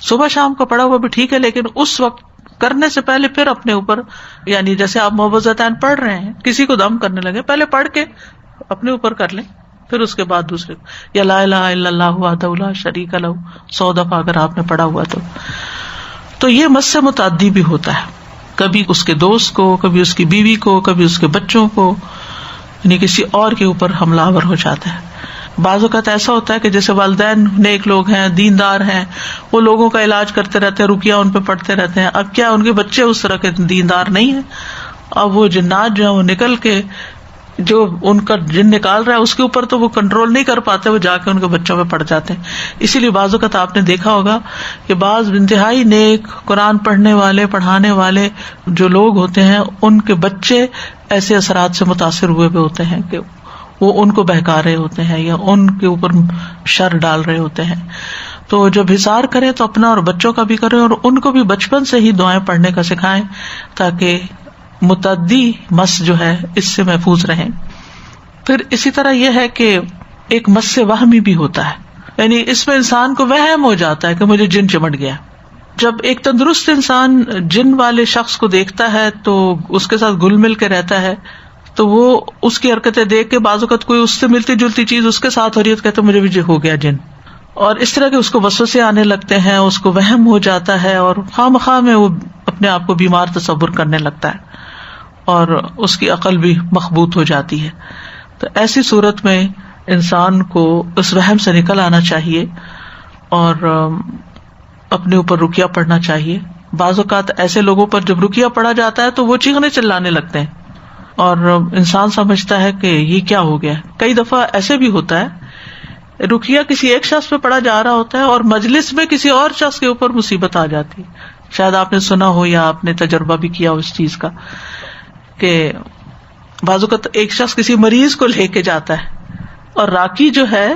صبح شام کا پڑا ہوا بھی ٹھیک ہے, لیکن اس وقت کرنے سے پہلے پھر اپنے اوپر، یعنی جیسے آپ معوذتین پڑھ رہے ہیں، کسی کو دم کرنے لگے، پہلے پڑھ کے اپنے اوپر کر لیں، پھر اس کے بعد دوسرے کو، یا لا الہ الا اللہ وحدہ لا شریک لہ 100 دفعہ اگر آپ نے پڑھا ہوا تو یہ مس سے متعدی بھی ہوتا ہے، کبھی اس کے دوست کو، کبھی اس کی بیوی کو، کبھی اس کے بچوں کو، یعنی کسی اور کے اوپر حملہ آور ہو جاتا ہے. بعض اوقات ایسا ہوتا ہے کہ جیسے والدین نیک لوگ ہیں، دیندار ہیں، وہ لوگوں کا علاج کرتے رہتے ہیں، رقیہ ان پہ پڑھتے رہتے ہیں، اب کیا ان کے بچے اس طرح کے دیندار نہیں ہیں، اب وہ جنات جو ہیں وہ نکل کے، جو ان کا جن نکال رہا ہے اس کے اوپر تو وہ کنٹرول نہیں کر پاتے، وہ جا کے ان کے بچوں پہ پڑ جاتے ہیں. اسی لیے بعض اوقات آپ نے دیکھا ہوگا کہ بعض انتہائی نیک قرآن پڑھنے والے، پڑھانے والے جو لوگ ہوتے ہیں، ان کے بچے ایسے اثرات سے متاثر ہوئے ہوئے ہوتے ہیں کہ وہ ان کو بہکا رہے ہوتے ہیں یا ان کے اوپر شر ڈال رہے ہوتے ہیں. تو جب حصار کریں تو اپنا اور بچوں کا بھی کریں، اور ان کو بھی بچپن سے ہی دعائیں پڑھنے کا سکھائیں تاکہ متعدی مس جو ہے اس سے محفوظ رہیں. پھر اسی طرح یہ ہے کہ ایک مس وہمی بھی ہوتا ہے، یعنی اس میں انسان کو وہم ہو جاتا ہے کہ مجھے جن چمٹ گیا. جب ایک تندرست انسان جن والے شخص کو دیکھتا ہے تو اس کے ساتھ گل مل کے رہتا ہے، تو وہ اس کی حرکتیں دیکھ کے بعض اوقات کوئی اس سے ملتی جلتی چیز اس کے ساتھ ہو رہی ہے، کہتے مجھے بھی ہو گیا جن، اور اس طرح کے اس کو وسوسے آنے لگتے ہیں، اس کو وہم ہو جاتا ہے، اور خواہ مخواہ میں وہ اپنے آپ کو بیمار تصور کرنے لگتا ہے اور اس کی عقل بھی مخبوط ہو جاتی ہے. تو ایسی صورت میں انسان کو اس وہم سے نکل آنا چاہیے اور اپنے اوپر رقیہ پڑھنا چاہیے. بعض اوقات ایسے لوگوں پر جب رقیہ پڑھا جاتا ہے تو وہ چیخنے چلانے لگتے ہیں اور انسان سمجھتا ہے کہ یہ کیا ہو گیا. کئی دفعہ ایسے بھی ہوتا ہے، رقیہ کسی ایک شخص پہ پڑھا جا رہا ہوتا ہے اور مجلس میں کسی اور شخص کے اوپر مصیبت آ جاتی ہے. شاید آپ نے سنا ہو یا آپ نے تجربہ بھی کیا ہو اس چیز کا کہ بعض اوقات ایک شخص کسی مریض کو لے کے جاتا ہے اور راکی جو ہے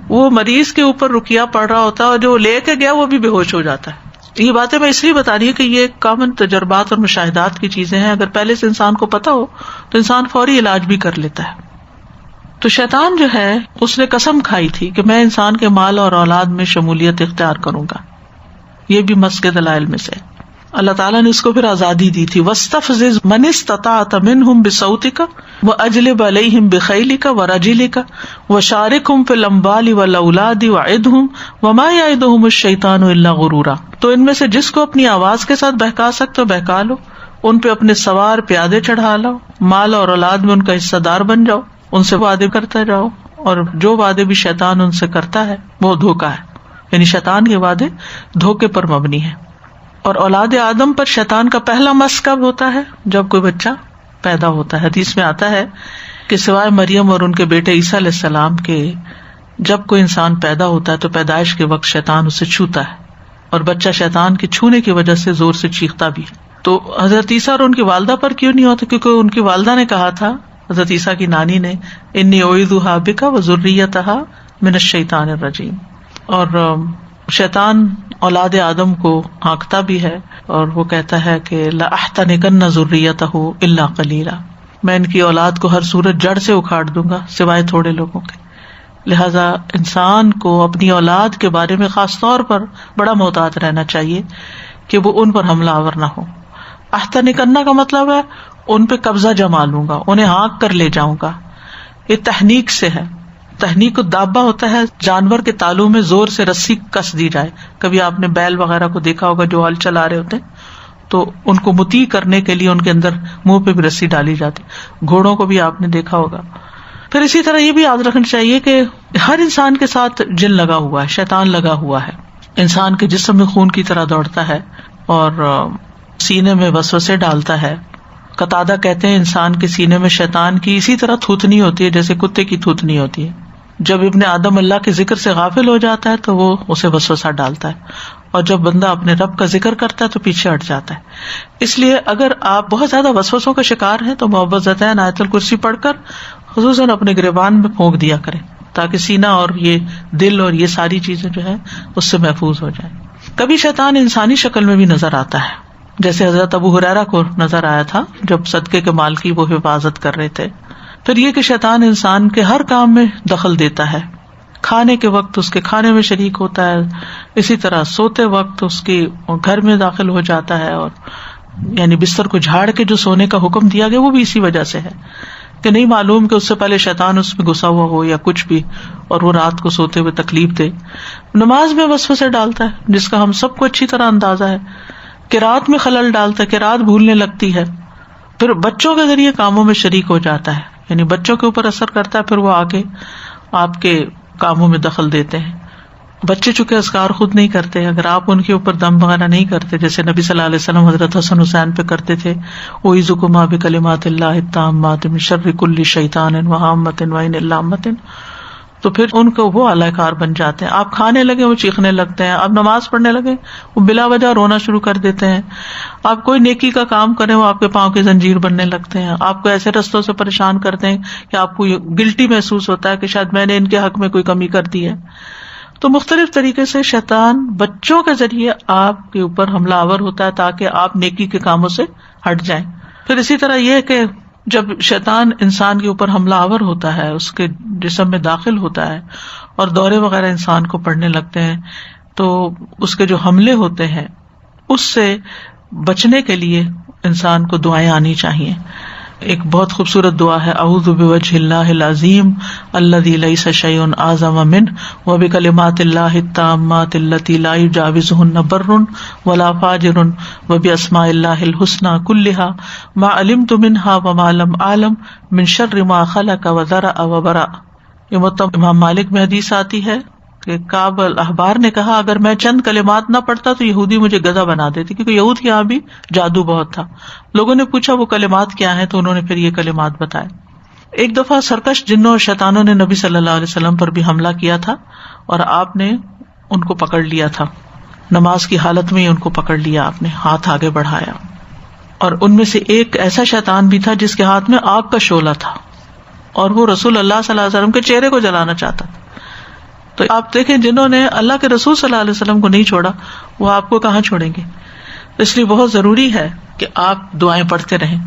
وہ مریض کے اوپر رقیہ پڑھ رہا ہوتا ہے، اور جو لے کے گیا وہ بھی بے ہوش ہو جاتا ہے. یہ باتیں میں اس لیے بتا رہی ہوں کہ یہ کامن تجربات اور مشاہدات کی چیزیں ہیں. اگر پہلے سے انسان کو پتا ہو تو انسان فوری علاج بھی کر لیتا ہے. تو شیطان جو ہے اس نے قسم کھائی تھی کہ میں انسان کے مال اور اولاد میں شمولیت اختیار کروں گا. یہ بھی مس کے دلائل میں سے. اللہ تعالیٰ نے اس کو پھر آزادی دی تھی. وَاسْتَفْزِزْ مَنِ اسْتَطَعْتَ مِنْهُمْ بِصَوْتِكَ وَأَجْلِبْ عَلَيْهِمْ بِخَيْلِكَ وَرَجِلِكَ وَشَارِكْهُمْ فِي الْأَمْوَالِ وَالْأَوْلَادِ وَعِدْهُمْ وَمَا يَعِدُهُمُ الشَّيْطَانُ إِلَّا غُرُورًا. تو ان میں سے جس کو اپنی آواز کے ساتھ بہکا سکتے ہو بہکا لو، ان پہ اپنے سوار پیادے چڑھا لو، مال اور اولاد میں ان کا حصہ دار بن جاؤ، ان سے وعدے کرتے جاؤ، اور جو وعدے بھی شیطان ان سے کرتا ہے وہ دھوکا ہے، یعنی شیطان کے وعدے دھوکے پر مبنی ہیں. اور اولاد آدم پر شیطان کا پہلا مس کب ہوتا ہے؟ جب کوئی بچہ پیدا ہوتا ہے. حدیث میں آتا ہے کہ سوائے مریم اور ان کے بیٹے عیسیٰ علیہ السلام کے، جب کوئی انسان پیدا ہوتا ہے تو پیدائش کے وقت شیطان اسے چھوتا ہے، اور بچہ شیطان کے چھونے کی وجہ سے زور سے چیختا بھی. تو حضرت عیسیٰ اور ان کی والدہ پر کیوں نہیں ہوتا؟ کیونکہ ان کی والدہ نے کہا تھا، حضرت عیسیٰ کی نانی نے، انی اعیذھا بک وذریتھا من الشیطان الرجیم. اور شیطان اولاد آدم کو ہانکتا بھی ہے اور وہ کہتا ہے کہ لأحتنکن ذریتہ الا قلیلا، میں ان کی اولاد کو ہر صورت جڑ سے اکھاڑ دوں گا سوائے تھوڑے لوگوں کے. لہذا انسان کو اپنی اولاد کے بارے میں خاص طور پر بڑا محتاط رہنا چاہیے کہ وہ ان پر حملہ آور نہ ہو. احتنکن کا مطلب ہے ان پہ قبضہ جما لوں گا، انہیں ہانک کر لے جاؤں گا. یہ تحنیک سے ہے. تحنیک الدابہ ہوتا ہے جانور کے تالوں میں زور سے رسی کس دی جائے. کبھی آپ نے بیل وغیرہ کو دیکھا ہوگا جو ہل چلا رہے ہوتے ہیں تو ان کو مطیع کرنے کے لیے ان کے اندر منہ پہ بھی رسی ڈالی جاتی. گھوڑوں کو بھی آپ نے دیکھا ہوگا. پھر اسی طرح یہ بھی یاد رکھنا چاہیے کہ ہر انسان کے ساتھ جن لگا ہوا ہے، شیطان لگا ہوا ہے. انسان کے جسم میں خون کی طرح دوڑتا ہے اور سینے میں وسوسے ڈالتا ہے. قتادہ کہتے ہیں انسان کے سینے میں شیطان کی اسی طرح تھوتنی ہوتی ہے جیسے کتے کی تھوتنی ہوتی ہے. جب ابن آدم اللہ کے ذکر سے غافل ہو جاتا ہے تو وہ اسے وسوسہ ڈالتا ہے، اور جب بندہ اپنے رب کا ذکر کرتا ہے تو پیچھے ہٹ جاتا ہے. اس لیے اگر آپ بہت زیادہ وسوسوں کا شکار ہیں تو معوذتین آیت الکرسی پڑھ کر خصوصاً اپنے گریبان میں پھونک دیا کریں تاکہ سینہ اور یہ دل اور یہ ساری چیزیں جو ہے اس سے محفوظ ہو جائیں. کبھی شیطان انسانی شکل میں بھی نظر آتا ہے، جیسے حضرت ابو ہریرہ کو نظر آیا تھا جب صدقے کے مال کی وہ حفاظت کر رہے تھے. پھر یہ کہ شیطان انسان کے ہر کام میں دخل دیتا ہے. کھانے کے وقت اس کے کھانے میں شریک ہوتا ہے، اسی طرح سوتے وقت اس کے گھر میں داخل ہو جاتا ہے، اور یعنی بستر کو جھاڑ کے جو سونے کا حکم دیا گیا وہ بھی اسی وجہ سے ہے کہ نہیں معلوم کہ اس سے پہلے شیطان اس میں گھسا ہوا ہو یا کچھ بھی، اور وہ رات کو سوتے ہوئے تکلیف دے۔ نماز میں وسوسے ڈالتا ہے جس کا ہم سب کو اچھی طرح اندازہ ہے، قرات میں خلل ڈالتا ہے، قرات بھولنے لگتی ہے، پھر بچوں کے ذریعے کاموں میں شریک ہو جاتا ہے، یعنی بچوں کے اوپر اثر کرتا ہے، پھر وہ آگے آپ کے کاموں میں دخل دیتے ہیں۔ بچے چونکہ اذکار خود نہیں کرتے، اگر آپ ان کے اوپر دم وغیرہ نہیں کرتے، جیسے نبی صلی اللہ علیہ وسلم حضرت حسن حسین پہ کرتے تھے، اعوذکما بکلمات اللہ التامات من شر کل شیطان وہامۃ وعین اللامۃ، تو پھر ان کو وہ اعلی کار بن جاتے ہیں۔ آپ کھانے لگے وہ چیخنے لگتے ہیں، آپ نماز پڑھنے لگے وہ بلا وجہ رونا شروع کر دیتے ہیں، آپ کوئی نیکی کا کام کریں وہ آپ کے پاؤں کی زنجیر بننے لگتے ہیں، آپ کو ایسے رستوں سے پریشان کرتے ہیں کہ آپ کو گلٹی محسوس ہوتا ہے کہ شاید میں نے ان کے حق میں کوئی کمی کر دی ہے۔ تو مختلف طریقے سے شیطان بچوں کے ذریعے آپ کے اوپر حملہ آور ہوتا ہے تاکہ آپ نیکی کے کاموں سے ہٹ جائیں۔ پھر اسی طرح یہ کہ جب شیطان انسان کے اوپر حملہ آور ہوتا ہے، اس کے جسم میں داخل ہوتا ہے اور دورے وغیرہ انسان کو پڑنے لگتے ہیں، تو اس کے جو حملے ہوتے ہیں اس سے بچنے کے لیے انسان کو دعائیں آنی چاہیے۔ ایک بہت خوبصورت دعا ہے، اعوذ بوجہ اللہ العظیم الذی لیس شیء اعظم منہ وبکلمات اللہ التامات التی لا یجاوزہن بر ولا فاجر وباسماء اللہ الحسنی کلہا ما علمت منہا وما لم اعلم من شر ما خلق وذرأ وبرأ۔ یہ مطلب امام مالک میں حدیث آتی ہے کہ کعب الاحبار نے کہا اگر میں چند کلمات نہ پڑھتا تو یہودی مجھے گدھا بنا دیتے، کیونکہ یہود کے یہاں بھی جادو بہت تھا۔ لوگوں نے پوچھا وہ کلمات کیا ہیں، تو انہوں نے پھر یہ کلمات بتائے۔ ایک دفعہ سرکش جنوں اور شیطانوں نے نبی صلی اللہ علیہ وسلم پر بھی حملہ کیا تھا اور آپ نے ان کو پکڑ لیا تھا، نماز کی حالت میں ہی ان کو پکڑ لیا، آپ نے ہاتھ آگے بڑھایا، اور ان میں سے ایک ایسا شیطان بھی تھا جس کے ہاتھ میں آگ کا شعلہ تھا اور وہ رسول اللہ صلی اللہ علیہ وسلم کے چہرے کو جلانا چاہتا تھا۔ تو آپ دیکھیں جنہوں نے اللہ کے رسول صلی اللہ علیہ وسلم کو نہیں چھوڑا وہ آپ کو کہاں چھوڑیں گے، اس لیے بہت ضروری ہے کہ آپ دعائیں پڑھتے رہیں۔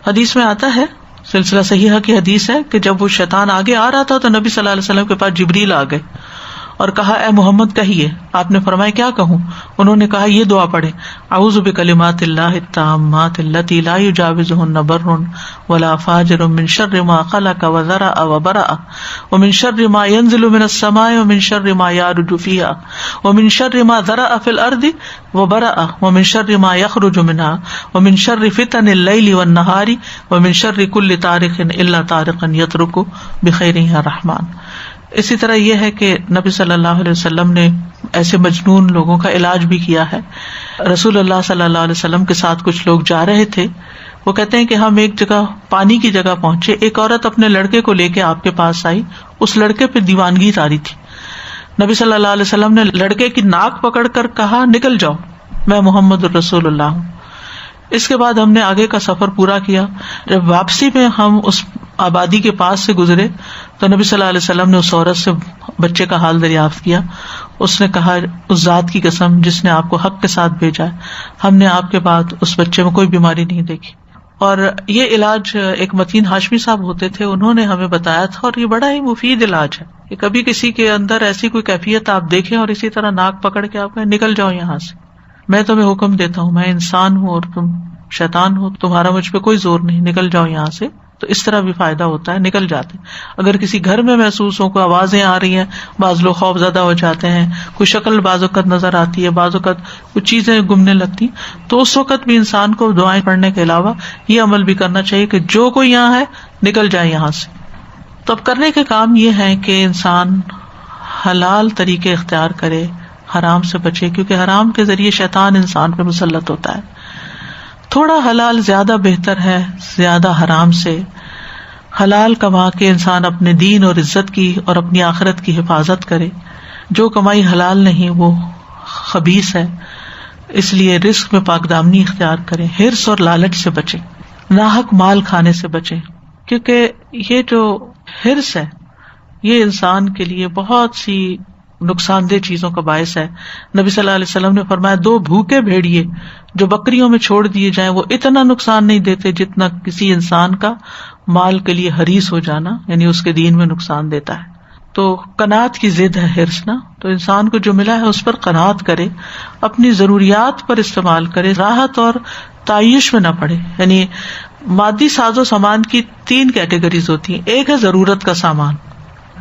حدیث میں آتا ہے، سلسلہ صحیحہ کی حدیث ہے کہ جب وہ شیطان آگے آ رہا تھا تو نبی صلی اللہ علیہ وسلم کے پاس جبریل آ گئے اور کہا اے محمد کہیے۔ آپ نے فرمایا کیا کہوں؟ انہوں نے کہا یہ دعا پڑھے، اعوذ بکلمات اللہ التامات التی لا یجاوزہن بر ولا فاجر من شر ما خلق وذرأ وبرأ ومن شر ما ينزل من السماء ومن شر ما يعرج فيها ومن شر ما ذرأ في الارض وبرأ ومن شر ما يخرج منها ومن شر فتن الليل والنهار ومن شر كل طارق الا طارقا يطرق بخير يا رحمن۔ اسی طرح یہ ہے کہ نبی صلی اللہ علیہ وسلم نے ایسے مجنون لوگوں کا علاج بھی کیا ہے۔ رسول اللہ صلی اللہ علیہ وسلم کے ساتھ کچھ لوگ جا رہے تھے، وہ کہتے ہیں کہ ہم ایک جگہ پانی کی جگہ پہنچے، ایک عورت اپنے لڑکے کو لے کے آپ کے پاس آئی، اس لڑکے پہ دیوانگی تاری تھی۔ نبی صلی اللہ علیہ وسلم نے لڑکے کی ناک پکڑ کر کہا نکل جاؤ، میں محمد الرسول اللہ ہوں۔ اس کے بعد ہم نے آگے کا سفر پورا کیا۔ جب واپسی میں ہم اس آبادی کے پاس سے گزرے تو نبی صلی اللہ علیہ وسلم نے اس عورت سے بچے کا حال دریافت کیا۔ اس نے کہا اس ذات کی قسم جس نے آپ کو حق کے ساتھ بھیجا ہے، ہم نے آپ کے بعد اس بچے میں کوئی بیماری نہیں دیکھی۔ اور یہ علاج ایک متین ہاشمی صاحب ہوتے تھے، انہوں نے ہمیں بتایا تھا، اور یہ بڑا ہی مفید علاج ہے کہ کبھی کسی کے اندر ایسی کوئی کیفیت آپ دیکھیں اور اسی طرح ناک پکڑ کے آپ کہیں نکل جاؤ یہاں سے، میں تمہیں حکم دیتا ہوں، میں انسان ہوں اور تم شیطان ہو، تمہارا مجھ پہ کوئی زور نہیں، نکل جاؤ یہاں سے۔ تو اس طرح بھی فائدہ ہوتا ہے، نکل جاتے ہیں۔ اگر کسی گھر میں محسوس ہو کوئی آوازیں آ رہی ہیں، بعض لوگ خوف زدہ ہو جاتے ہیں، کوئی شکل بعض اوقات نظر آتی ہے، بعض اوقات کچھ چیزیں گمنے لگتی، تو اس وقت بھی انسان کو دعائیں پڑھنے کے علاوہ یہ عمل بھی کرنا چاہیے کہ جو کوئی یہاں ہے نکل جائے یہاں سے۔ تو اب کرنے کے کام یہ ہے کہ انسان حلال طریقے اختیار کرے، حرام سے بچے، کیونکہ حرام کے ذریعے شیطان انسان پہ مسلط ہوتا ہے۔ تھوڑا حلال زیادہ بہتر ہے زیادہ حرام سے۔ حلال کما کے انسان اپنے دین اور عزت کی اور اپنی آخرت کی حفاظت کرے۔ جو کمائی حلال نہیں وہ خبیث ہے، اس لیے رزق میں پاک دامنی اختیار کریں، حرص اور لالچ سے بچیں، ناحق مال کھانے سے بچیں، کیونکہ یہ جو حرص ہے یہ انسان کے لیے بہت سی نقصان دہ چیزوں کا باعث ہے۔ نبی صلی اللہ علیہ وسلم نے فرمایا 2 بھوکے بھیڑیے جو بکریوں میں چھوڑ دیے جائیں وہ اتنا نقصان نہیں دیتے جتنا کسی انسان کا مال کے لیے حریص ہو جانا، یعنی اس کے دین میں نقصان دیتا ہے۔ تو قناعت کی ضد ہے حرص نا، تو انسان کو جو ملا ہے اس پر قناعت کرے، اپنی ضروریات پر استعمال کرے، راحت اور تعیش میں نہ پڑے. یعنی مادی ساز و سامان کی 3 کیٹیگریز ہوتی ہیں. ایک ہے ضرورت کا سامان،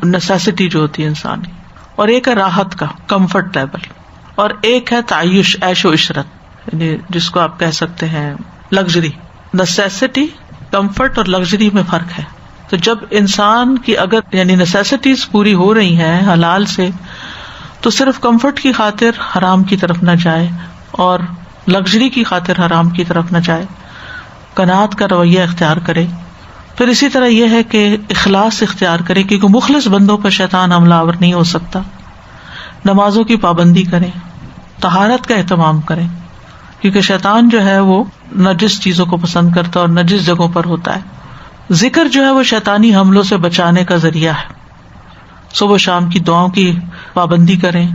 نیسیسٹی جو ہوتی ہے انسان کی، اور ایک ہے راحت کا کمفرٹ لیول، اور ایک ہے تعیش، عیش و عشرت، یعنی جس کو آپ کہہ سکتے ہیں لگژری. نیسیسٹی، کمفرٹ اور لگژری میں فرق ہے. تو جب انسان کی اگر یعنی نیسیسٹیز پوری ہو رہی ہیں حلال سے، تو صرف کمفرٹ کی خاطر حرام کی طرف نہ جائے اور لگژری کی خاطر حرام کی طرف نہ جائے، قناعت کا رویہ اختیار کرے. پھر اسی طرح یہ ہے کہ اخلاص اختیار کرے، کیونکہ مخلص بندوں پر شیطان حملہ آور نہیں ہو سکتا. نمازوں کی پابندی کریں، طہارت کا اہتمام کریں، کیونکہ شیطان جو ہے وہ نجس چیزوں کو پسند کرتا ہے اور نجس جگہوں پر ہوتا ہے. ذکر جو ہے وہ شیطانی حملوں سے بچانے کا ذریعہ ہے. صبح شام کی دعاؤں کی پابندی کریں،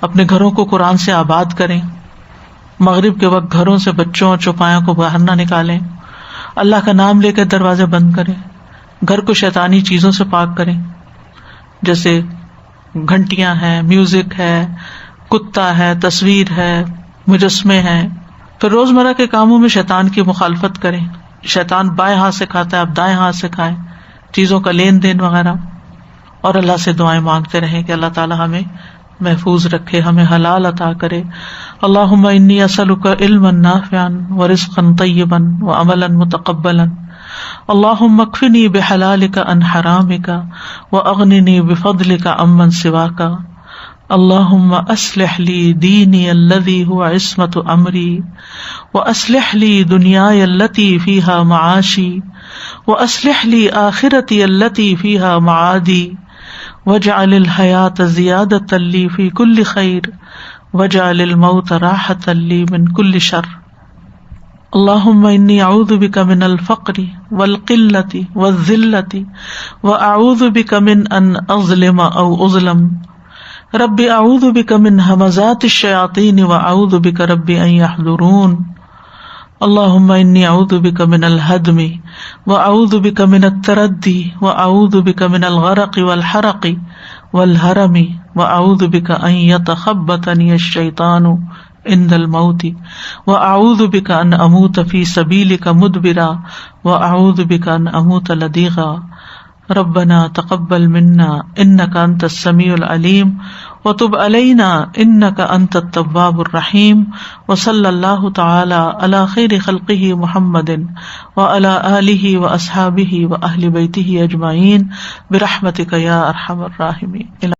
اپنے گھروں کو قرآن سے آباد کریں، مغرب کے وقت گھروں سے بچوں اور چوپایوں کو باہر نہ نکالیں، اللہ کا نام لے کر دروازے بند کریں، گھر کو شیطانی چیزوں سے پاک کریں، جیسے گھنٹیاں ہیں، میوزک ہے، کتا ہے، تصویر ہے، مجسمے ہیں. پھر روزمرہ کے کاموں میں شیطان کی مخالفت کریں. شیطان بائیں ہاتھ سے کھاتا ہے، آپ دائیں ہاتھ سے کھائیں، چیزوں کا لین دین وغیرہ. اور اللہ سے دعائیں مانگتے رہیں کہ اللہ تعالیٰ ہمیں محفوظ رکھے، ہمیں حلال عطا کرے. اللہم انی اسألک علما نافعا ورزقا طیبا وعملا متقبلا. اللہم اکفنی بحلالک عن حرامک واغننی بفضلک عمن سواک. اللہم اصلح لی دینی الذی هو عصمت امری واصلح لی دنیای التی فیہا معاشی واصلح لی آخرتی التی فیہا معادی واجعل الحیاۃ زیادۃ لی فی کل خیر واجعل الموت راحۃ لی من کل شر. اللہم انی اعوذ بک من الفقر والقلۃ والذلۃ واعوذ بک من ان اظلم او اظلم. رب اعوذ بک من ہمزات الشیاطین واعوذ بک رب ان یحضرون. اللہم انی اعوذ بک من الہدم واعوذ بک من التردی واعوذ بک من الغرق والحرق والہرم واعوذ بک ان یتخبطنی الشیطان عند الموت واعوذ بک ان اموت فی سبیلک مدبرا واعوذ بک ان اموت لدیغا. ربنا تقبل منا انك انت السميع العليم وتب علينا انك انت التواب الرحيم. وصلى الله تعالى على خير خلقه محمد وعلى آله واصحابه واهل بيته اجمعين برحمتك يا ارحم الراحمين.